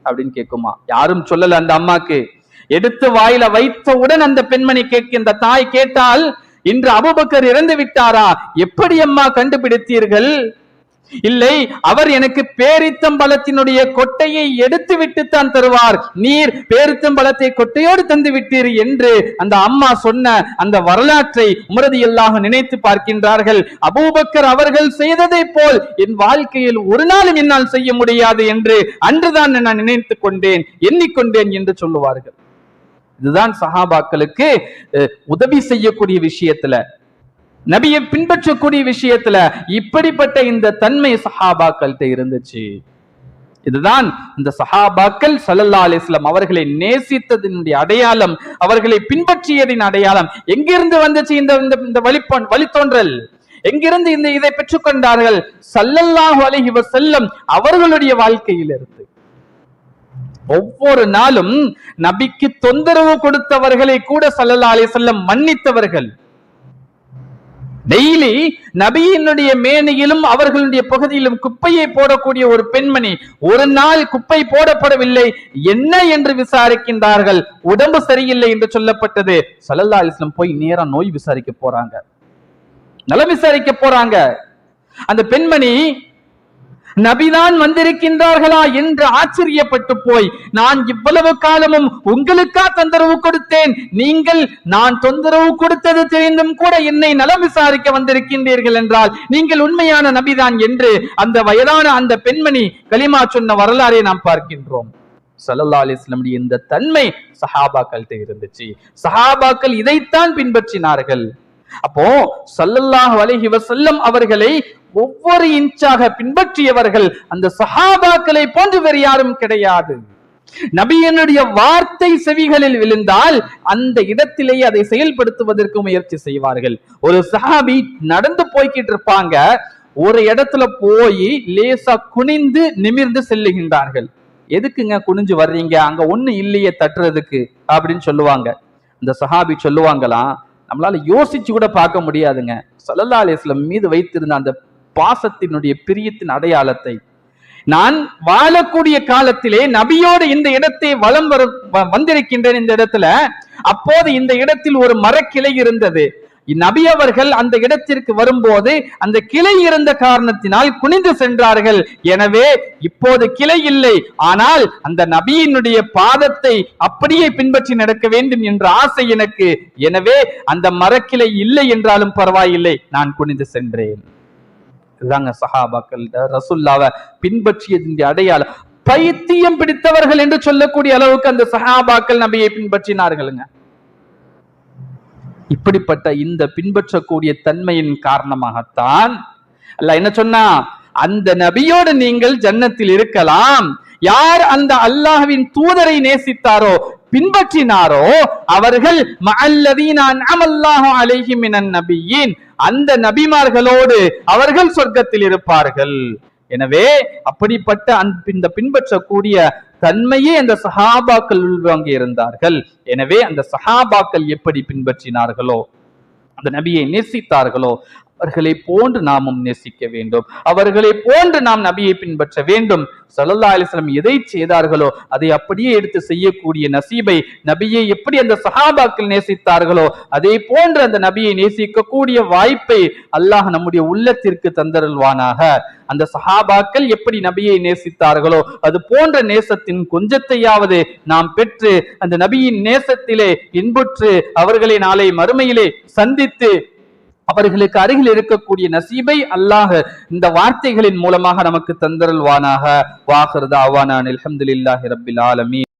அப்படின்னு கேக்குமா. யாரும் சொல்லல அந்த அம்மாக்கு. எடுத்து வாயில வைத்தவுடன் அந்த பெண்மணி இந்த தாய் கேட்டால், இன்று அபூபக்கர் இறந்து விட்டாரா, எப்படி அம்மா கண்டுபிடித்தீர்கள் இல்லை, அவர் எனக்கு பேரித்தம்பழத்தினுடைய கொட்டையை எடுத்து விட்டுத்தான் தருவார், நீர் பேரித்தம்பழத்தை கொட்டையோடு தந்து விட்டீர் என்று அந்த அம்மா சொன்ன அந்த வரலாற்றை உமர் ரலியல்லாஹு நினைத்து பார்க்கின்றார்கள். அபூபக்கர் அவர்கள் செய்ததை போல் என் வாழ்க்கையில் ஒரு நாளும் என்னால் செய்ய முடியாது என்று அன்றுதான் நான் நினைத்துக் கொண்டேன், எண்ணிக்கொண்டேன் என்று சொல்லுவார்கள். இதுதான் சஹாபாக்களுக்கு உதவி செய்யக்கூடிய விஷயத்துல, நபியை பின்பற்றக்கூடிய விஷயத்துல இப்படிப்பட்ட இந்த தன்மை சஹாபாக்கள்கிட்ட இருந்துச்சு. இதுதான் இந்த சஹாபாக்கள் ஸல்லல்லாஹு அலைஹி வஸல்லம் அவர்களை நேசித்ததினுடைய அடையாளம், அவர்களை பின்பற்றியதின் அடையாளம். எங்கிருந்து வந்துச்சு இந்த வழித்தோன்றல்? எங்கிருந்து இதை பெற்றுக்கொண்டார்கள்? ஸல்லல்லாஹு அலைஹி வஸல்லம் அவர்களுடைய வாழ்க்கையிலிருந்து. ஒவ்வொரு நாளும் நபிக்கு தொந்தரவு கொடுத்தவர்களை கூட ஸல்லல்லாஹு அலைஹி வஸல்லம் மன்னித்தவர்கள். டெய்லி நபியினுடைய மேனியிலும் அவர்களுடைய பகுதியிலும் குப்பையை போடக்கூடிய ஒரு பெண்மணி ஒரு நாள் குப்பை போடப்படவில்லை, என்ன என்று விசாரிக்கின்றார்கள். உடம்பு சரியில்லை என்று சொல்லப்பட்டது. ஸல்லல்லாஹு அலைஹி வஸல்லம் போய் நேரா நோய் விசாரிக்க போறாங்க, நலம் விசாரிக்க போறாங்க. அந்த பெண்மணி நபிதான் வந்திருக்கின்றார்களா என்று ஆச்சரியப்பட்டு போய், நான் இவ்வளவு காலமும் உங்களுக்கா தொந்தரவு கொடுத்தேன், நீங்கள் நான் தொந்தரவு கொடுத்தது தெரிந்தும் கூட என்னை நலம் விசாரிக்க வந்திருக்கின்றீர்கள் என்றால் நீங்கள் உண்மையான நபிதான் என்று அந்த வயதான அந்த பெண்மணி கலிமா சொன்ன வரலாறை நாம் பார்க்கின்றோம். ஸல்லல்லாஹு அலைஹி வஸல்லம் இந்த தன்மை சஹாபாக்கள்கிட்ட இருந்துச்சு. சஹாபாக்கள் இதைத்தான் பின்பற்றினார்கள். அப்போ ஸல்லல்லாஹு அலைஹி வஸல்லம் அவர்களை ஒவ்வொரு இன்ச்சாக பின்பற்றியவர்கள் அந்த சஹாபாக்களை போன்று வேறு யாரும் கிடையாது. நபியினுடைய வார்த்தை செவிகளில் விழுந்தால் அந்த இடத்திலேயே அதை செயல்படுத்துவதற்கு முயற்சி செய்வார்கள். ஒரு சஹாபி நடந்து போய்கிட்டு இருப்பாங்க, ஒரு இடத்துல போய் லேசா குனிந்து நிமிர்ந்து செல்லுகின்றார்கள். எதுக்குங்க குனிஞ்சு வர்றீங்க, அங்க ஒண்ணு இல்லையே தட்டுறதுக்கு அப்படின்னு சொல்லுவாங்க. இந்த சஹாபி சொல்லுவாங்களாம், நம்மளால யோசிச்சு கூட பார்க்க முடியாதுங்க, ஸல்லல்லாஹு அலைஹி வஸல்லம் மீது வைத்திருந்த அந்த பாசத்தினுடைய பிரியத்தின் அடையாளத்தை. நான் வாழக்கூடிய காலத்திலே நபியோடு இந்த இடத்தை வலம் வந்திருக்கின்றேன். இந்த இடத்துல அப்போது இந்த இடத்தில் ஒரு மரக்கிளை இருந்தது. நபி அவர்கள் அந்த இடத்திற்கு வரும்போது அந்த கிளை இருந்த காரணத்தினால் குனிந்து சென்றார்கள். எனவே இப்போது கிளை இல்லை, ஆனால் அந்த நபியினுடைய பாதத்தை அப்படியே பின்பற்றி நடக்க வேண்டும் என்ற ஆசை எனக்கு. எனவே அந்த மரக்கிளை இல்லை என்றாலும் பரவாயில்லை, நான் குனிந்து சென்றேன். இதுதாங்க சஹாபாக்கள் ரசூலுல்லாஹ்வை பின்பற்றியதின் அடையாளம். பைத்தியம் பிடித்தவர்கள் என்று சொல்லக்கூடிய அளவுக்கு அந்த சஹாபாக்கள் நபியை பின்பற்றினார்களுங்க. இப்படிப்பட்ட இந்த பின்பற்றக்கூடிய தன்மையின் காரணமாகத்தான் அல்லாஹ் என்ன சொன்னா, அந்த நபியோடு நீங்கள் ஜன்னத்தில் இருக்கலாம். யார் அந்த அல்லாஹ்வின் தூதரை நேசித்தாரோ பின்பற்றினாரோ அவர்கள் மஅல்லதீன அன்அமல்லாஹு அலைஹிம் மினன் நபியீன், அந்த நபிமார்களோடு அவர்கள் சொர்க்கத்தில் இருப்பார்கள். எனவே அப்படிப்பட்ட இந்த பின்பற்றக்கூடிய தன்மையே அந்த சஹாபாக்கள் உள்வாங்கி இருந்தார்கள். எனவே அந்த சஹாபாக்கள் எப்படி பின்பற்றினார்களோ, அந்த நபியை நேசித்தார்களோ, அவர்களை போன்று நாமும் நேசிக்க வேண்டும், அவர்களை போன்று நாம் நபியை பின்பற்ற வேண்டும். ஸல்லல்லாஹு அலைஹி வஸல்லம் எதை செய்தார்களோ அதை அப்படியே எடுத்து செய்யக்கூடிய நசீபை, நபியை எப்படி அந்த சஹாபாக்கள் நேசித்தார்களோ அதே போன்று அந்த நபியை நேசிக்கக்கூடிய வாய்ப்பை அல்லாஹ் நம்முடைய உள்ளத்திற்கு தந்தருள்வானாக. அந்த சஹாபாக்கள் எப்படி நபியை நேசித்தார்களோ அது போன்ற நேசத்தின் கொஞ்சத்தையாவது நாம் பெற்று அந்த நபியின் நேசத்திலே இன்புற்று அவர்களை நாளை மறுமையிலே சந்தித்து அவர்களுக்கு அருகில் இருக்கக்கூடிய நசீபை அல்லாஹ் இந்த வார்த்தைகளின் மூலமாக நமக்கு தந்தருள்வானாக. வாஹிர் தஅவானா அல்ஹம்துலில்லாஹி ரப்பில் ஆலமீன்.